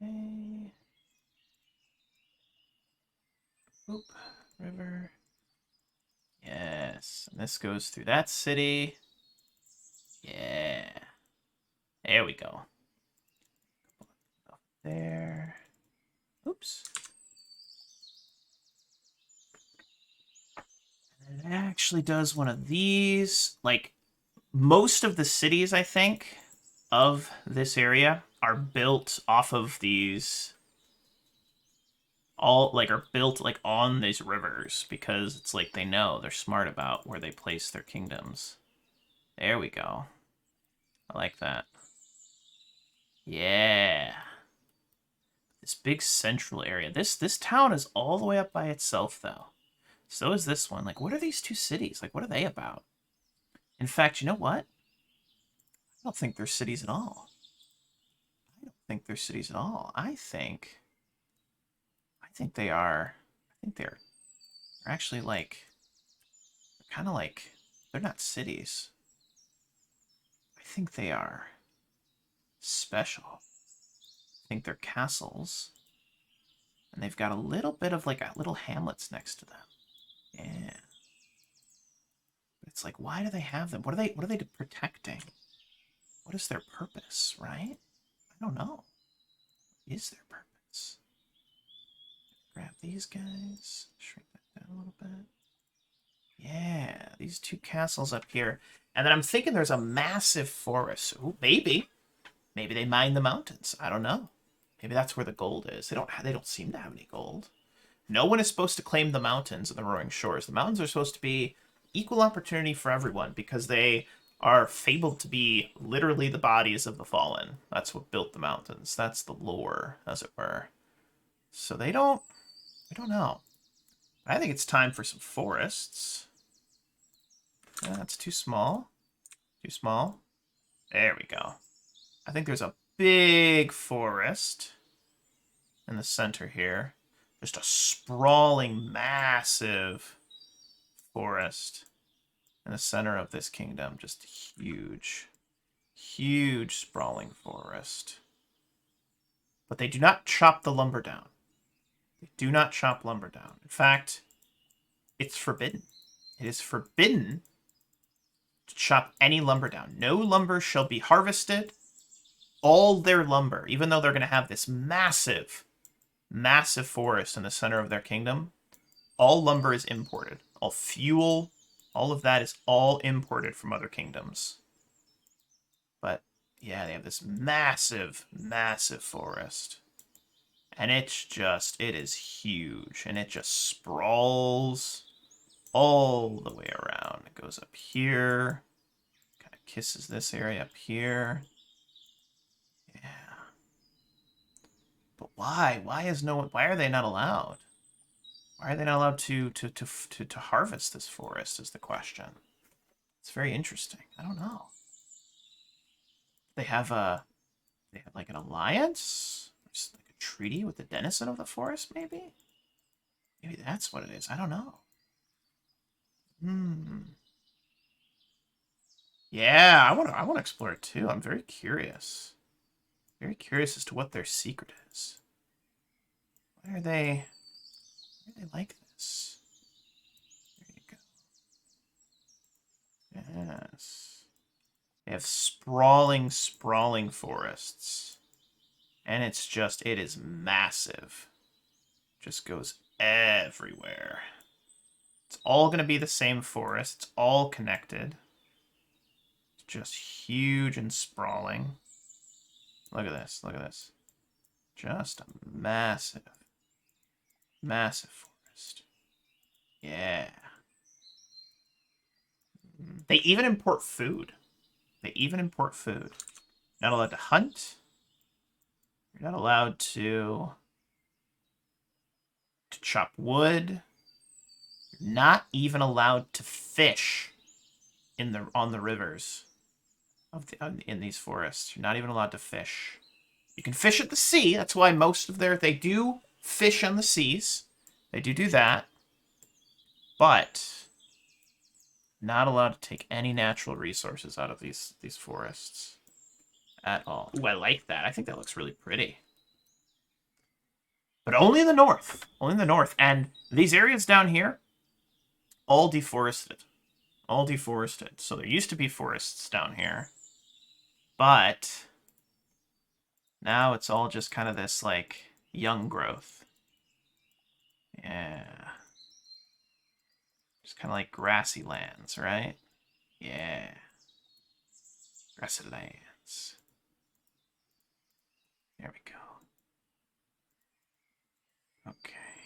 Okay. Oop. River. Yes. And this goes through that city. Yeah. There we go. Up there. Oops. And it actually does one of these. Like, most of the cities, I think, of this area are built off of these... all, like, are built, like, on these rivers. Because it's like they know. They're smart about where they place their kingdoms. There we go. I like that. Yeah. This big central area. This town is all the way up by itself, though. So is this one. Like, what are these two cities? Like, what are they about? In fact, you know what? I don't think they're cities at all. I don't think they're cities at all. I think they are... I think they're actually, like... kind of like... They're not cities. I think they are special. I think they're castles. And they've got a little bit of, like, little hamlets next to them. Yeah. But it's like, why do they have them? What are they protecting? What is their purpose, right? I don't know. What is their purpose? Grab these guys. Shrink that down a little bit. Yeah, these two castles up here. And then I'm thinking there's a massive forest. Ooh, maybe. Maybe they mine the mountains. I don't know. Maybe that's where the gold is. They don't seem to have any gold. No one is supposed to claim the mountains and the roaring shores. The mountains are supposed to be equal opportunity for everyone because they are fabled to be literally the bodies of the fallen. That's what built the mountains. That's the lore, as it were. So I don't know. I think it's time for some forests. That's too small. Too small. There we go. I think there's a big forest in the center here. Just a sprawling, massive forest in the center of this kingdom. Just huge, huge sprawling forest. But they do not chop the lumber down. They do not chop lumber down. In fact, it's forbidden. It is forbidden to chop any lumber down. No lumber shall be harvested. All their lumber, even though they're going to have this massive, massive forest in the center of their kingdom, all lumber is imported. All fuel, all of that is all imported from other kingdoms. But yeah, they have this massive, massive forest. And it is huge. And it just sprawls all the way around. It goes up here. Kind of kisses this area up here. Yeah. But why? Why are they not allowed? Why are they not allowed to harvest this forest is the question. It's very interesting. I don't know. They have like an alliance? Or just like a treaty with the denizen of the forest, maybe? Maybe that's what it is. I don't know. Hmm. Yeah, I want to explore it too. I'm very curious. Very curious as to what their secret is. Why are they like this? There you go. Yes. They have sprawling forests. And it is massive. Just goes everywhere. It's all going to be the same forest. It's all connected. It's just huge and sprawling. Look at this. Look at this. Just a massive forest. Yeah. They even import food. They even import food. Not allowed to hunt. You're not allowed to chop wood. You're not even allowed to fish on the rivers in these forests. You're not even allowed to fish. You can fish at the sea. That's why most of they do fish on the seas. They do that. But not allowed to take any natural resources out of these forests at all. Ooh, I like that. I think that looks really pretty. But only in the north. Only in the north. And these areas down here, all deforested. All deforested. So there used to be forests down here. But now it's all just kind of this, like, young growth. Yeah. Just kind of like grassy lands, right? Yeah. Grassy lands. There we go. Okay.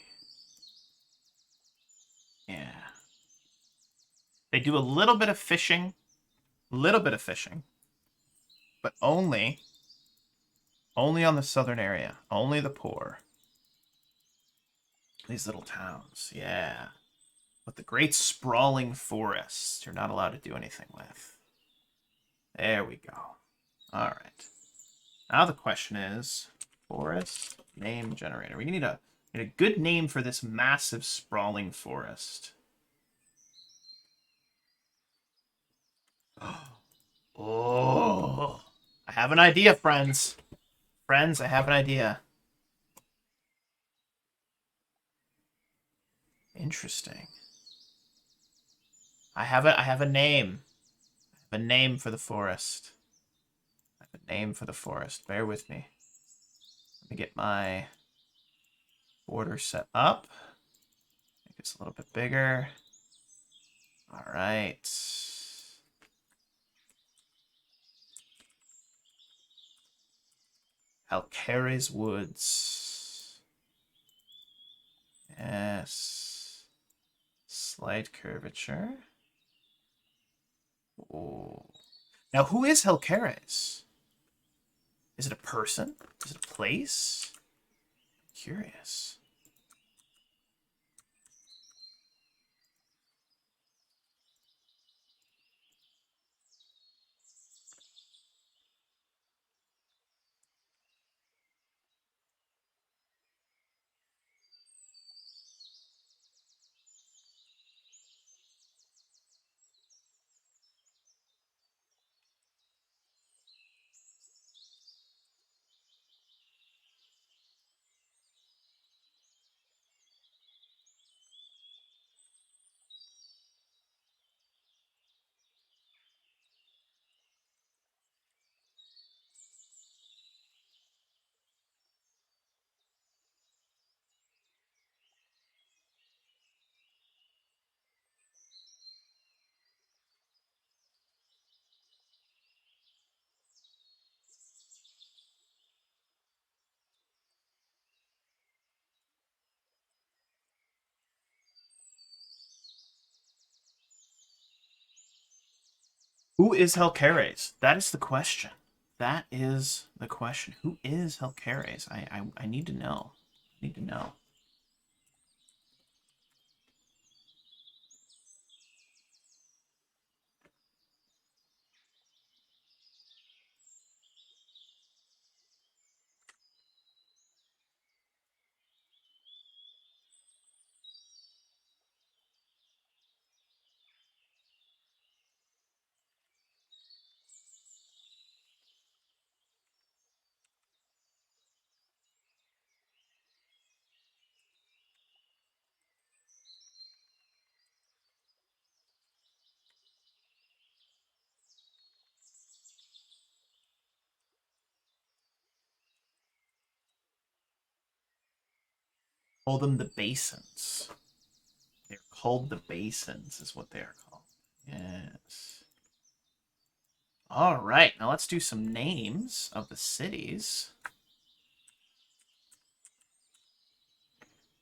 Yeah. They do a little bit of fishing. But only on the southern area. Only the poor. These little towns, yeah. But the great sprawling forests, you're not allowed to do anything with. There we go. All right. Now the question is, forest name generator. We need a good name for this massive sprawling forest. Oh, I have an idea, friends. Friends, I have an idea. Interesting. I have a name. I have a name for the forest. I have a name for the forest. Bear with me. Let me get my border set up. Make this a little bit bigger. All right. Alcares Woods. Yes. Slight curvature. Oh. Now, who is Helcares? Is it a person? Is it a place? Curious. Who is Helcares? That is the question. That is the question. Who is Helcares? I need to know. I need to know. Call them the basins. They're called the basins, is what they are called. Yes. All right, now let's do some names of the cities.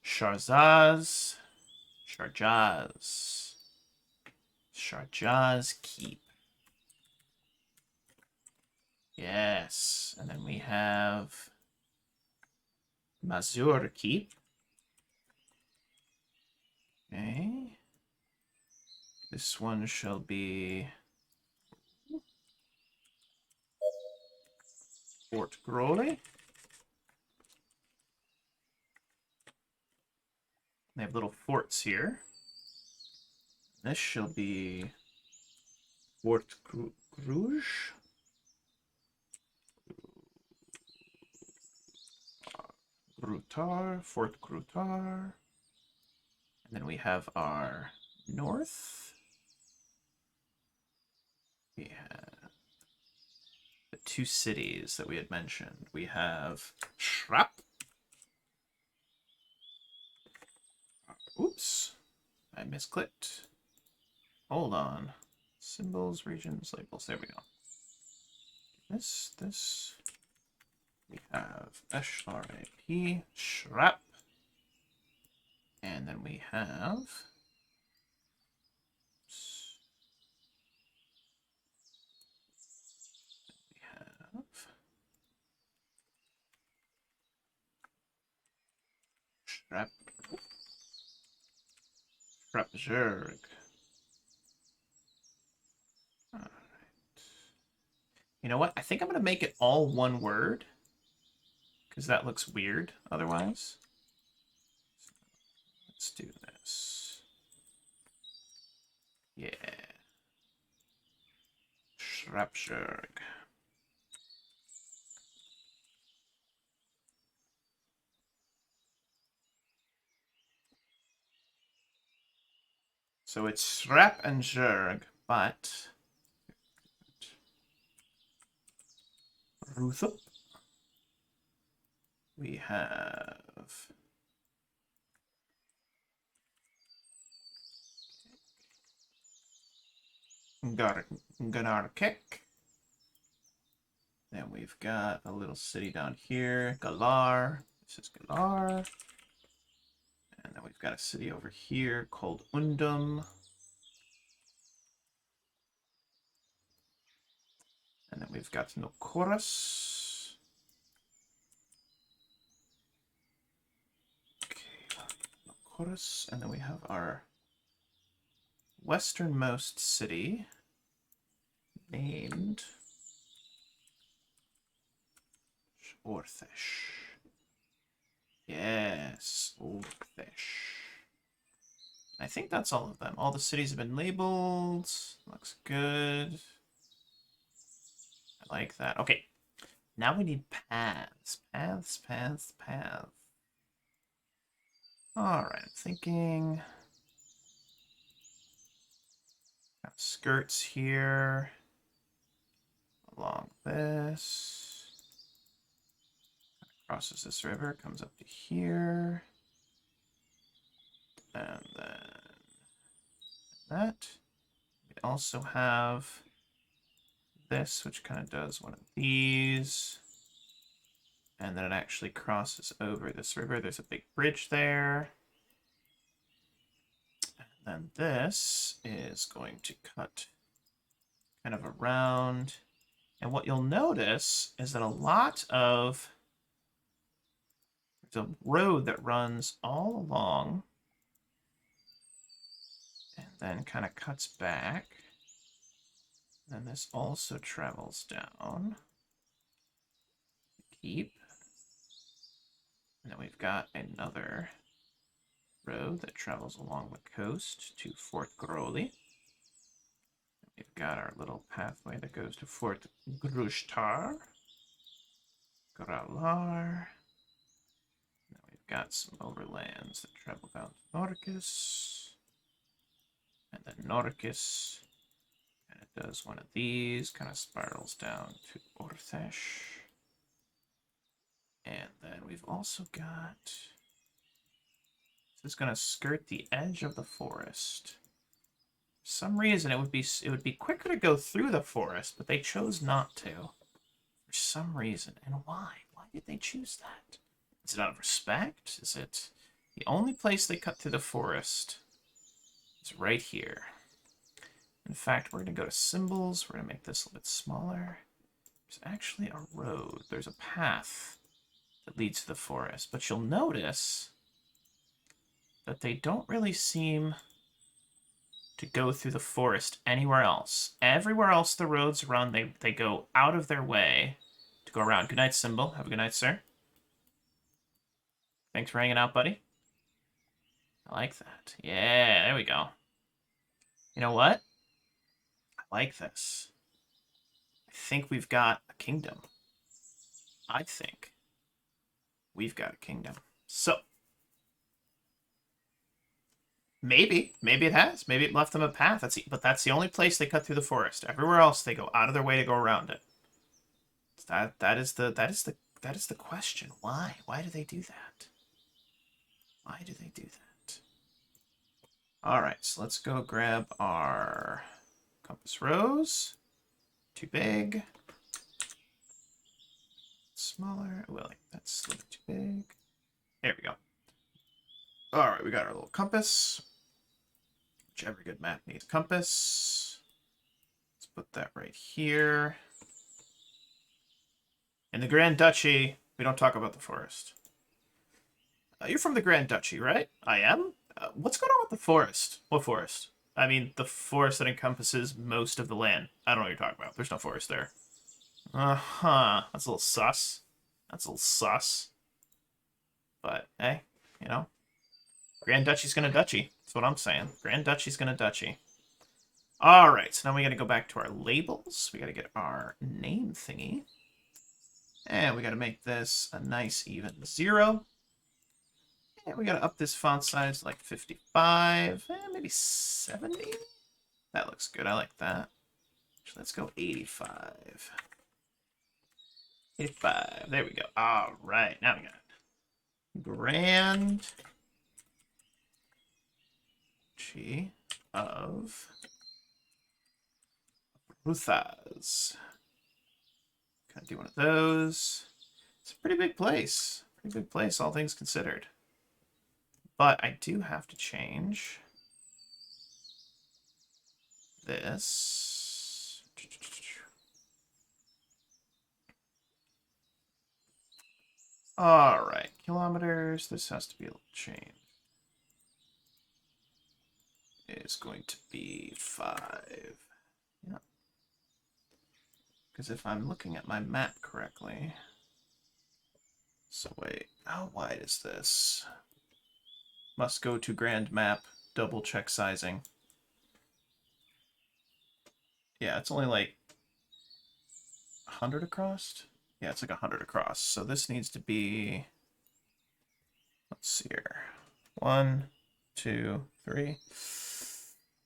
Sharzaz, Sharjaz, Sharjaz Keep. Yes, and then we have Mazur Keep. Okay. This one shall be Fort Grole. They have little forts here. This shall be Fort Gruge. Grutar, Fort Grutar. And then we have our north. We have the two cities that we had mentioned. We have Shrap. Oops, I misclicked. Hold on. Symbols, regions, labels. There we go. This. We have SRAP, Shrap. And then we have... Shrap. Shrapzerg. Alright. You know what? I think I'm going to make it all one word. Because that looks weird otherwise. Let's do this. Yeah. Shrapzerg. So it's Shrap and Zerg, but Ruthup. We have Ganarkek. Then we've got a little city down here, Galar. This is Galar. And then we've got a city over here called Undum. And then we've got Nokoras. Okay, Nokoras. And then we have our westernmost city named Orthesh. Yes, Orthesh. I think that's all of them. All the cities have been labeled. Looks good. I like that. Okay, now we need paths. Paths. Alright, I'm thinking... Got skirts here. Along this. Crosses this river, comes up to here. And then that. We also have this, which kind of does one of these. And then it actually crosses over this river. There's a big bridge there. And then this is going to cut kind of around. And what you'll notice is that a lot of... There's a road that runs all along and then kind of cuts back. And this also travels down. Keep. And then we've got another road that travels along the coast to Fort Groli. We've got our little pathway that goes to Fort Grujtar. Gralar. Now we've got some overlands that travel down to Noricus. And then Noricus kind of does one of these, kind of spirals down to Orthesh. And then we've also got This is going to skirt the edge of the forest. For some reason, it would be quicker to go through the forest, but they chose not to. For some reason. And why? Why did they choose that? Is it out of respect? Is it... The only place they cut through the forest is right here. In fact, we're going to go to symbols. We're going to make this a little bit smaller. There's actually a road. There's a path that leads to the forest. But you'll notice that they don't really seem to go through the forest anywhere else. Everywhere else the roads run, they go out of their way to go around. Good night, symbol. Have a good night, sir. Thanks for hanging out, buddy. I like that. Yeah, there we go. You know what? I like this. I think we've got a kingdom. I think we've got a kingdom. So, maybe it has. Maybe it left them a path. But that's the only place they cut through the forest. Everywhere else, they go out of their way to go around it. That is the question. Why? Why do they do that? Why do they do that? All right, so let's go grab our compass rose. Too big. Smaller. Well, that's a little too big. There we go. All right, we got our little compass. Which every good map needs a compass. Let's put that right here. In the Grand Duchy, we don't talk about the forest. You're from the Grand Duchy, right? I am? What's going on with the forest? What forest? I mean, the forest that encompasses most of the land. I don't know what you're talking about. There's no forest there. Uh-huh. That's a little sus. That's a little sus. But, hey, you know. Grand Duchy's gonna Duchy. That's what I'm saying. Grand Duchy's gonna Duchy. Alright, so now we gotta go back to our labels. We gotta get our name thingy. And we gotta make this a nice even 0. And we gotta up this font size to like 55. Maybe 70? That looks good. I like that. So let's go 85. 85. There we go. Alright, now we got Grand Duchy of Ruthaz. Kind of do one of those. It's a pretty big place. Pretty big place, all things considered. But I do have to change this. All right, kilometers. This has to be a little change. It's going to be 5. Yeah. Because if I'm looking at my map correctly... So wait, how wide is this? Must go to grand map, double check sizing. Yeah, it's only like 100 across? Yeah, it's like 100 across. So this needs to be, let's see here. 1, 2, 3.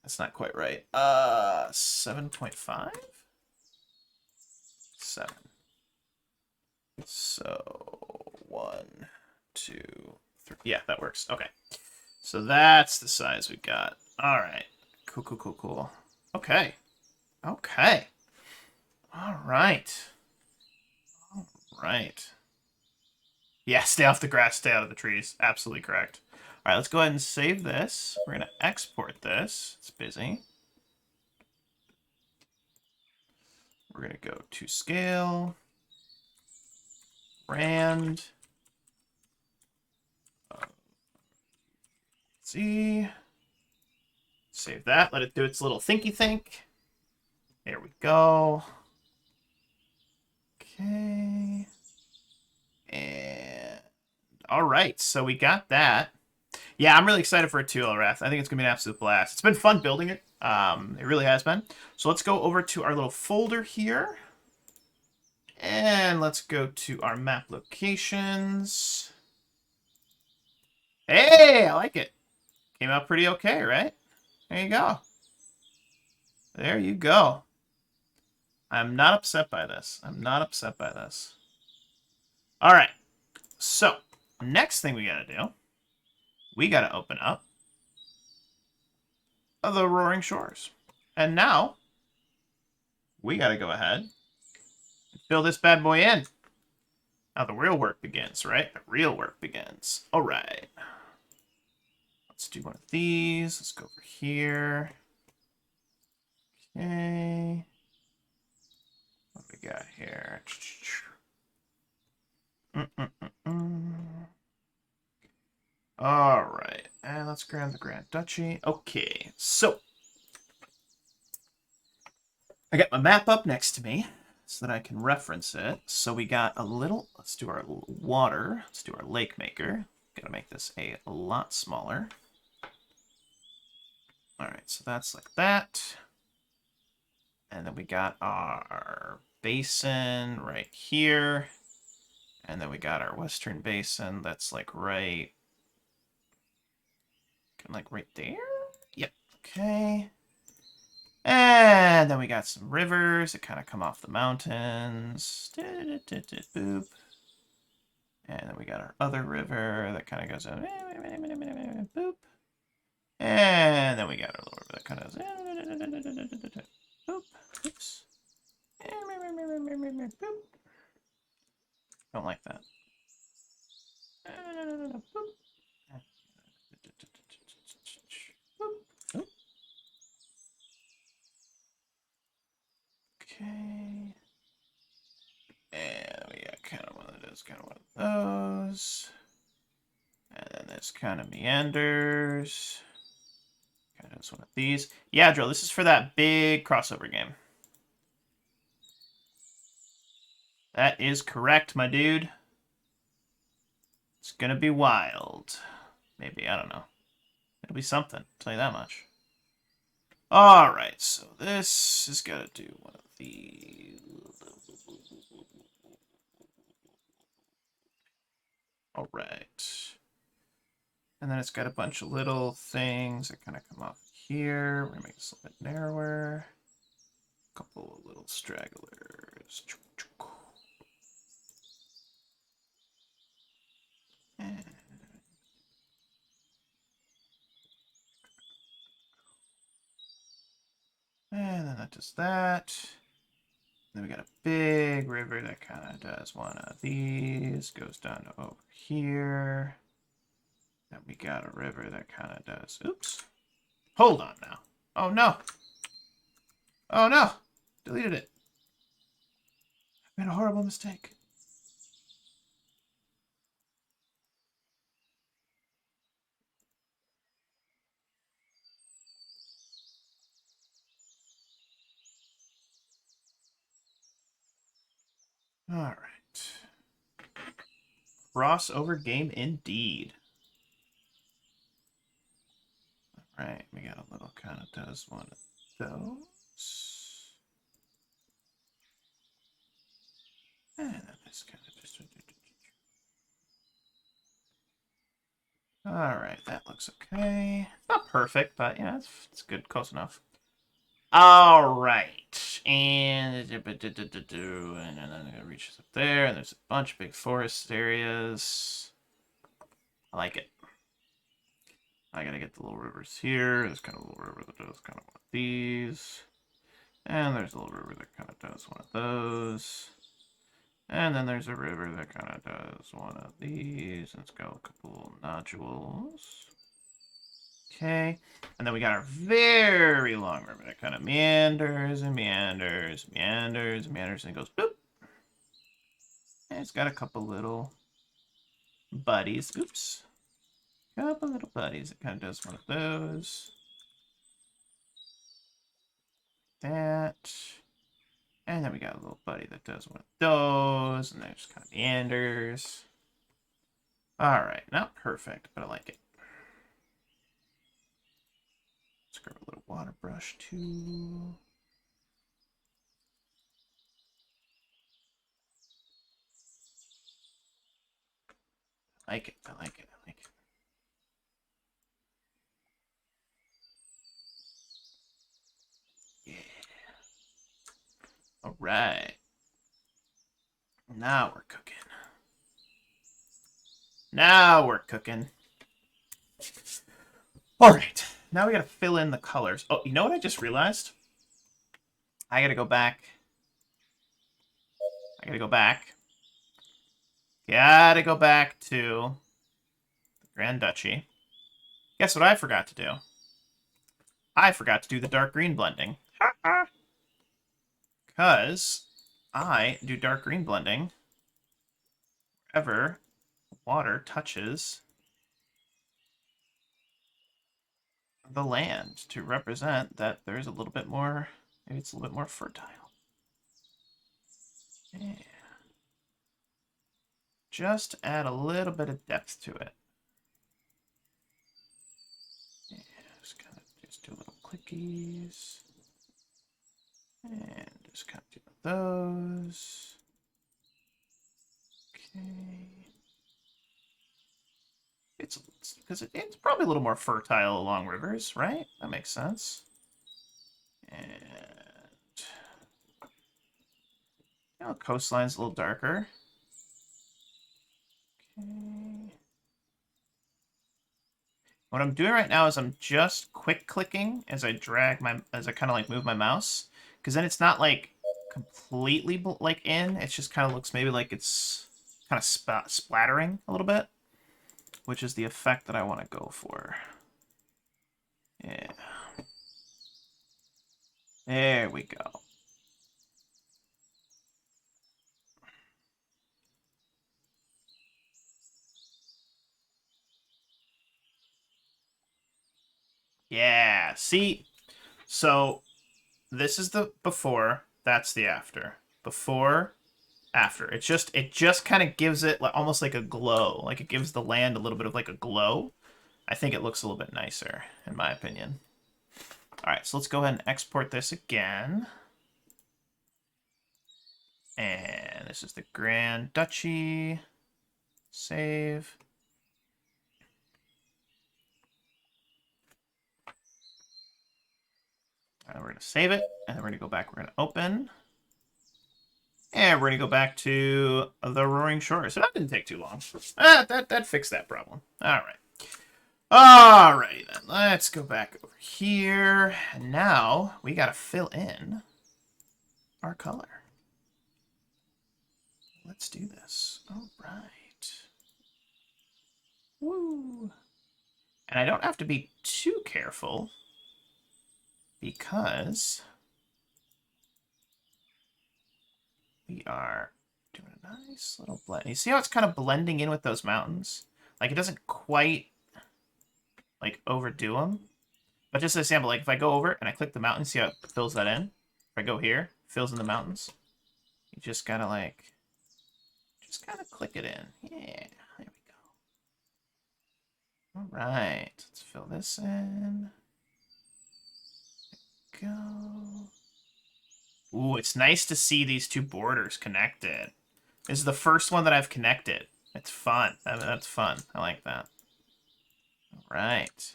That's not quite right. 7.5? 7. So 1, 2, 3. Yeah, that works. Okay. So that's the size we got. All right. Cool, cool, cool, cool. Okay. Okay. All right. All right. Yeah, stay off the grass, stay out of the trees. Absolutely correct. All right, let's go ahead and save this. We're going to export this. It's busy. We're going to go to scale. Rand. See. Save that. Let it do its little thinky think. There we go. Okay. And all right, so we got that. Yeah, I'm really excited for it too, Elrath. I think it's gonna be an absolute blast. It's been fun building it. It really has been. So let's go over to our little folder here. And let's go to our map locations. Hey, I like it. Came out pretty okay, right? There you go. There you go. I'm not upset by this. I'm not upset by this. All right. So, next thing we gotta do we got to open up the Roaring Shores. And now, we got to go ahead and fill this bad boy in. Now the real work begins, right? The real work begins. All right. Let's do one of these. Let's go over here. Okay. What do we got here? All right. And let's grab the Grand Duchy. Okay. So, I got my map up next to me so that I can reference it. So we got a little, let's do our water. Let's do our lake maker. Gotta make this a lot smaller. All right, so that's like that. And then we got our basin right here. And then we got our western basin that's like right there. Yep. Okay. And then we got some rivers that kind of come off the mountains. Boop. And then we got our other river that kind of goes out. Boop. And then we got our little river that kind of goes. Boop. Oops. Boop. Don't like that. Boop. Okay. And we got kind of one of those, kind of one of those. And then this kind of meanders. Kind of just one of these. Yeah, Drill, this is for that big crossover game. That is correct, my dude. It's gonna be wild. Maybe, I don't know. It'll be something, I'll tell you that much. Alright, so this is gotta do one of these. Alright. And then it's got a bunch of little things that kind of come off here. We're gonna make this a little bit narrower. A couple of little stragglers. And then that does that. Then we got a big river that kind of does one of these. Goes down to over here. Then we got a river that kind of does... Oops. Hold on now. Oh, no. Oh, no. Deleted it. I made a horrible mistake. All right. Crossover game indeed. All right, we got a little kind of does one of those. And then this kind of just... All right, that looks okay. Not perfect, but yeah, it's good, close enough. All right, and then it reaches up there, and there's a bunch of big forest areas. I like it. I gotta get the little rivers here. There's kind of a little river that does kind of one of these, and there's a little river that kind of does one of those, and then there's a river that kind of does one of these, and it's got a couple little nodules. Okay, and then we got our very long river that kind of meanders and meanders, meanders, meanders, and goes boop. And it's got a couple little buddies. Oops. Couple little buddies. It kind of does one of those. That. And then we got a little buddy that does one of those. And there's kind of meanders. Alright, not perfect, but I like it. Let's grab a little water brush too. I like it, I like it, I like it. Yeah. Alright. Now we're cooking. Now we're cooking. All right, now we gotta fill in the colors. Oh, you know what I just realized? I gotta go back. Gotta go back to the Grand Duchy. Guess what I forgot to do? I forgot to do the dark green blending. Because I do dark green blending wherever water touches the land to represent that there's a little bit more, maybe it's a little bit more fertile. Yeah. Just add a little bit of depth to it. Yeah, just do little clickies. And just kind of do those. Okay. It's because it's probably a little more fertile along rivers, right? That makes sense. And coastline's a little darker. Okay. What I'm doing right now is I'm just quick clicking as I kind of like move my mouse, because then it's not like completely like in. It just kind of looks maybe like it's kind of splattering a little bit, which is the effect that I want to go for. Yeah. There we go. Yeah, see? So this is the before, that's the after. Before, after. It just kind of gives it like almost like a glow. Like it gives the land a little bit of like a glow. I think it looks a little bit nicer, in my opinion. All right, so let's go ahead and export this again. And this is the Grand Duchy. Save. And we're going to save it, and then we're going to go back. We're going to open. And we're going to go back to the Roaring Shores. So that didn't take too long. That fixed that problem. All right. Alrighty then. Let's go back over here. And now we got to fill in our color. Let's do this. All right. Woo. And I don't have to be too careful because we are doing a nice little blend. You see how it's kind of blending in with those mountains? Like it doesn't quite like overdo them. But just as an example, like if I go over and I click the mountain, see how it fills that in? If I go here, fills in the mountains. You just gotta like, just kind of click it in. Yeah, there we go. All right, let's fill this in. Go. Ooh, it's nice to see these two borders connected. This is the first one that I've connected. It's fun. That's fun. I like that. All right.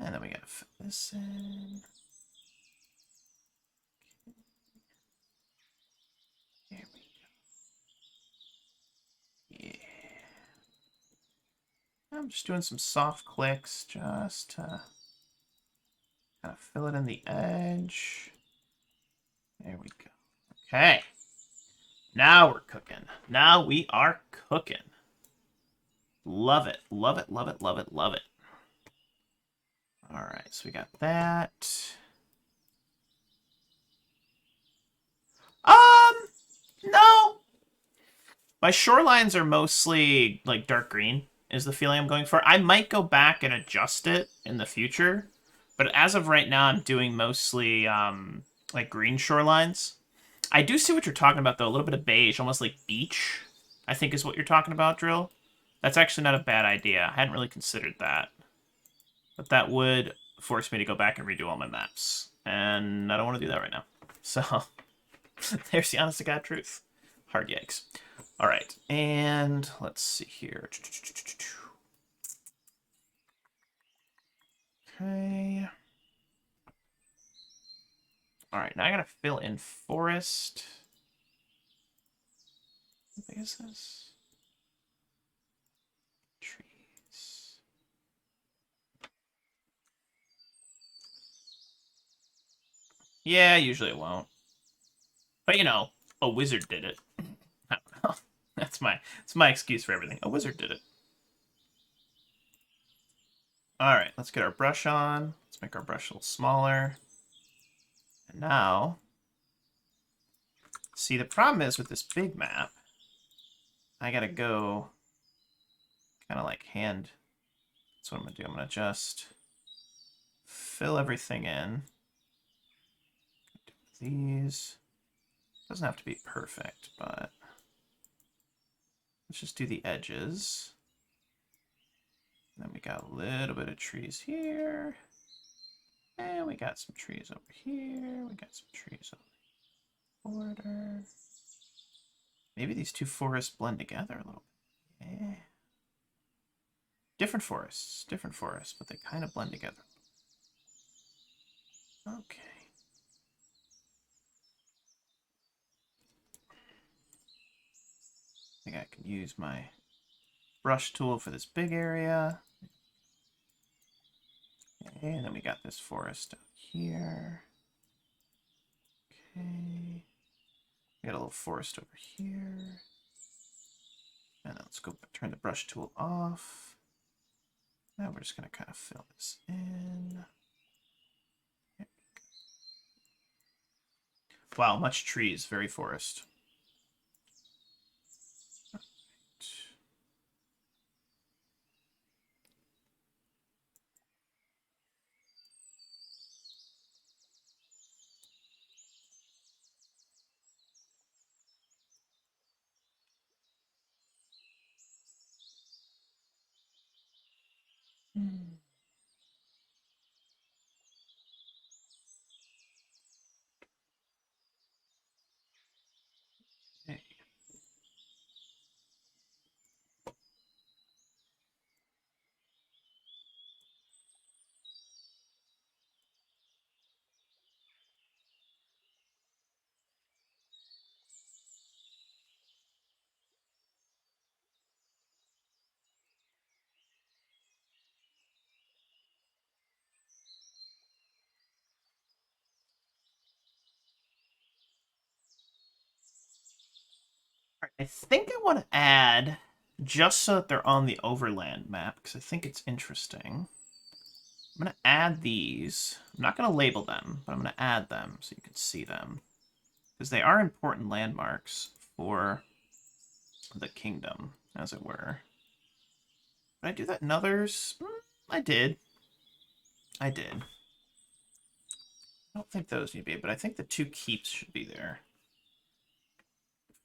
And then we gotta fill this in. There we go. Yeah. I'm just doing some soft clicks just to kind of fill it in the edge. There we go. Okay. Now we're cooking. Now we are cooking. Love it. Love it, love it, love it, love it. All right, so we got that. No. My shorelines are mostly like dark green is the feeling I'm going for. I might go back and adjust it in the future, but as of right now, I'm doing mostly like green shorelines. I do see what you're talking about, though. A little bit of beige, almost like beach, I think is what you're talking about, Drill. That's actually not a bad idea. I hadn't really considered that. But that would force me to go back and redo all my maps. And I don't want to do that right now. So, there's the honest to God truth. Hard yikes. All right, and let's see here. Okay. All right, now I gotta fill in forest. How big is this? Trees. Yeah, usually it won't. But you know, a wizard did it. I don't know. That's my excuse for everything. A wizard did it. All right, let's get our brush on. Let's make our brush a little smaller. And now, see, the problem is with this big map, I gotta go kind of like hand. That's what I'm gonna do. I'm gonna just fill everything in. These. Doesn't have to be perfect, but let's just do the edges. And then we got a little bit of trees here. And we got some trees over here. We got some trees over the border. Maybe these two forests blend together a little bit. Yeah. Different forests, but they kind of blend together. Okay. I think I can use my brush tool for this big area. Okay, and then we got this forest down here. Okay. We got a little forest over here. And then let's go turn the brush tool off. Now we're just going to kind of fill this in. Wow, much trees, very forest. Okay. I think I want to add, just so that they're on the overland map, because I think it's interesting. I'm going to add these. I'm not going to label them, but I'm going to add them so you can see them. Because they are important landmarks for the kingdom, as it were. Did I do that in others? I did. I did. I don't think those need to be, but I think the two keeps should be there.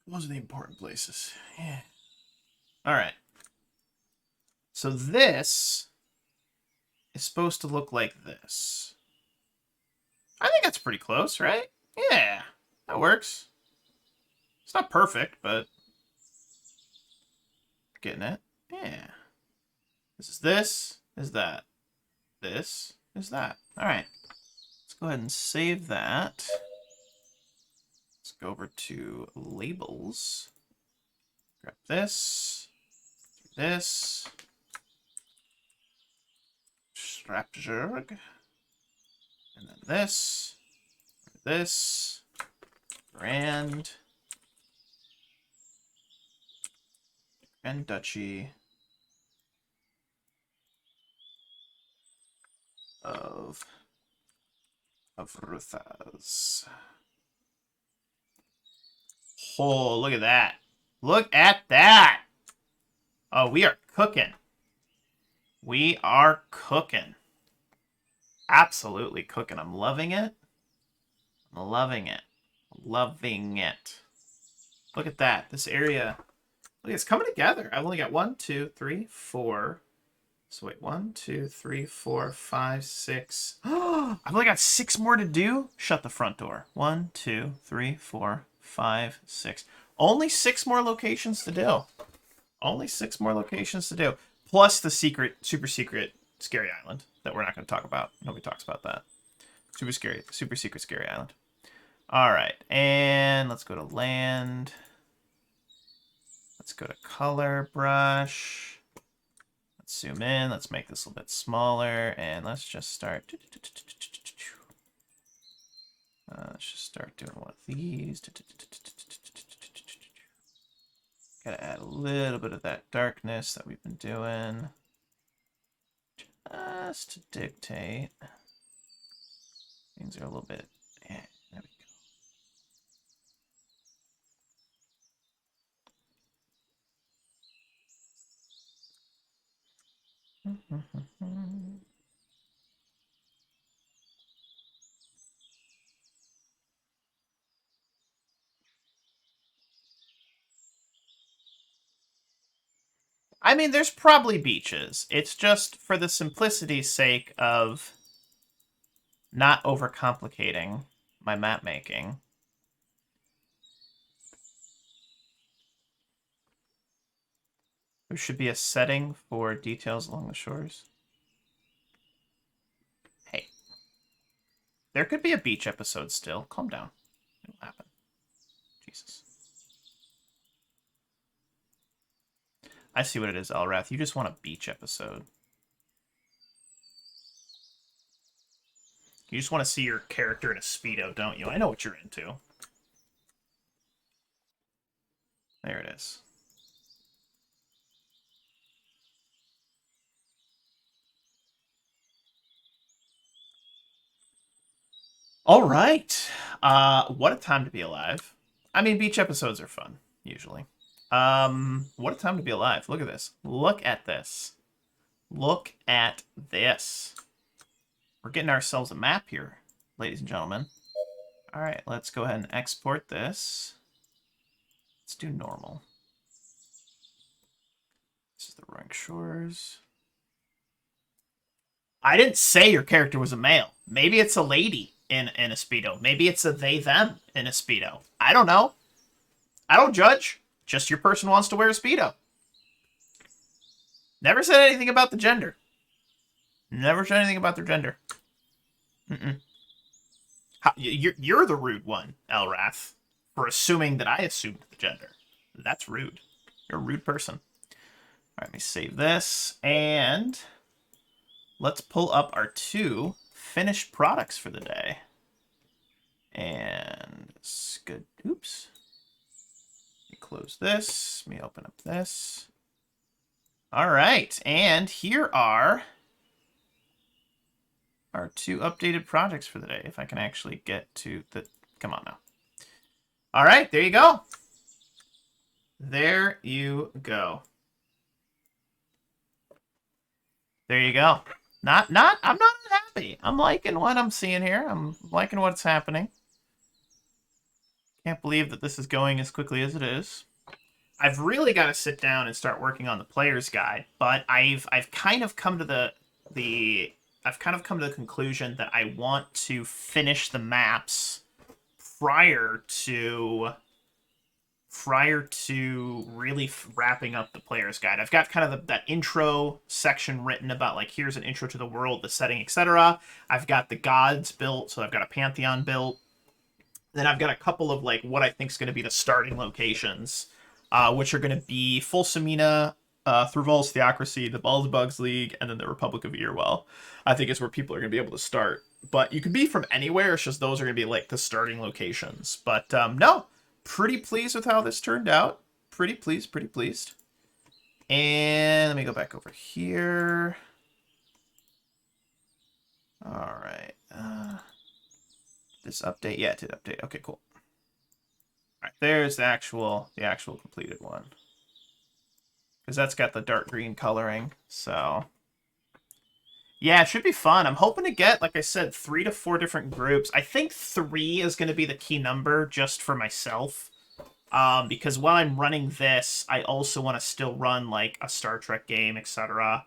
Those are the important places. Yeah. All right. So this is supposed to look like this. I think that's pretty close, right? Yeah, that works. It's not perfect, but getting it. Yeah. This is that. This is that. All right. Let's go ahead and save that. Let's go over to labels. Grab this. This. Strapjurg. And then this. This. Grand. And Duchy of Ruthaz. Oh, look at that. Look at that. Oh, we are cooking. We are cooking. Absolutely cooking. I'm loving it. I'm loving it. Loving it. Look at that. This area. Look, it's coming together. I've only got 1, 2, 3, 4. So wait, 1, 2, 3, 4, 5, 6. Oh, I've only got 6 more to do. Shut the front door. 1, 2, 3, 4, 5, 6. Only 6 more locations to do. Only 6 more locations to do. Plus the secret, super secret, scary island that we're not going to talk about. Nobody talks about that. Super scary, super secret, scary island. All right, and let's go to land. Let's go to color brush. Let's zoom in. Let's make this a little bit smaller, and let's just start. Let's just start doing one of these. Gotta add a little bit of that darkness that we've been doing. Just to dictate. Things are a little bit... there we go. I mean, there's probably beaches. It's just for the simplicity's sake of not overcomplicating my map making. There should be a setting for details along the shores. Hey. There could be a beach episode still. Calm down. It'll happen. Jesus. I see what it is, Elrath. You just want a beach episode. You just want to see your character in a Speedo, don't you? I know what you're into. There it is. All right. What a time to be alive. I mean, beach episodes are fun, usually. What a time to be alive. Look at this. Look at this. Look at this. We're getting ourselves a map here, ladies and gentlemen. All right, let's go ahead and export this. Let's do normal. This is the Roaring Shores. I didn't say your character was a male. Maybe it's a lady in a Speedo. Maybe it's a they-them in a Speedo. I don't know. I don't judge. Just your person wants to wear a Speedo. Never said anything about the gender. Never said anything about their gender. You're the rude one, Elrath, for assuming that I assumed the gender. That's rude. You're a rude person. All right, let me save this, and let's pull up our 2 finished products for the day. And it's good. Oops. Let me close this. Let me open up this. All right, and here are our 2 updated projects for the day. If I can actually get to the... Come on now. All right, there you go. There you go. There you go. I'm not unhappy. I'm liking what I'm seeing here. I'm liking what's happening. Can't believe that this is going as quickly as it is. I've really got to sit down and start working on the player's guide, but I've kind of come to the conclusion that I want to finish the maps prior to really wrapping up the player's guide. I've got kind of that intro section written about, like, here's an intro to the world, the setting, etc. I've got the gods built, so I've got a pantheon built. Then I've got a couple of, like, what I think is going to be the starting locations, which are going to be Full Samina, Thurval's Theocracy, the Bugs League, and then the Republic of Earwell. I think is where people are going to be able to start. But you could be from anywhere. It's just those are going to be, like, the starting locations. But, no. Pretty pleased with how this turned out. Pretty pleased. And let me go back over here. All right. This update. Yeah, it did update. Okay, cool. All right, there's the actual completed one. Because that's got the dark green coloring. So, yeah, it should be fun. I'm hoping to get, like I said, 3 to 4 different groups. I think 3 is going to be the key number just for myself. Because while I'm running this, I also want to still run, like, a Star Trek game, etc.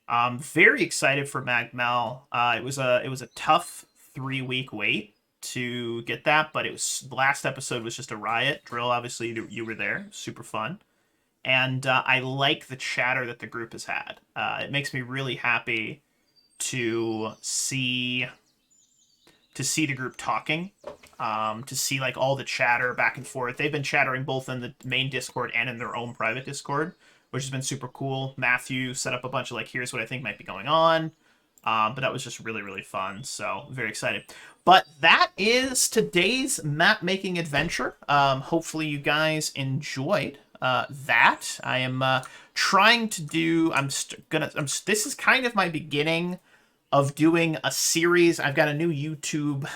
I'm very excited for Magmel. It was a tough 3-week wait to get that, but the last episode was just a riot. Drill, obviously, you were there. Super fun. And I like the chatter that the group has had. It makes me really happy to see the group talking, to see, like, all the chatter back and forth. They've been chattering both in the main Discord and in their own private Discord, which has been super cool. Matthew set up a bunch of, like, here's what I think might be going on. But that was just really, really fun. So very excited. But that is today's map making adventure. Hopefully you guys enjoyed that. I am trying to do. This is kind of my beginning of doing a series. I've got a new YouTube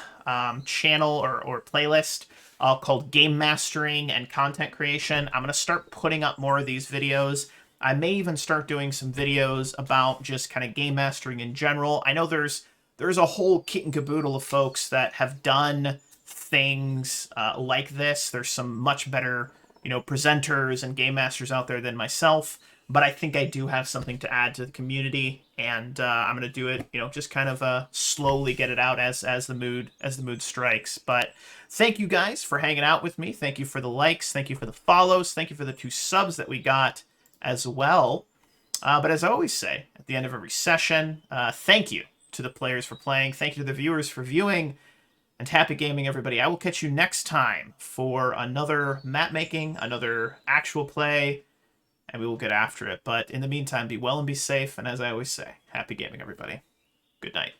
channel or playlist called Game Mastering and Content Creation. I'm going to start putting up more of these videos. I may even start doing some videos about just kind of game mastering in general. I know there's a whole kit and caboodle of folks that have done things like this. There's some much better, presenters and game masters out there than myself. But I think I do have something to add to the community, and I'm gonna do it, just kind of slowly get it out as the mood strikes. But thank you guys for hanging out with me. Thank you for the likes. Thank you for the follows. Thank you for the 2 subs that we got as well. But as I always say at the end of every session, thank you to the players for playing. Thank you to the viewers for viewing. And happy gaming, everybody. I will catch you next time for another map making, another actual play, and we will get after it. But in the meantime, be well and be safe. And as I always say, happy gaming, everybody. Good night.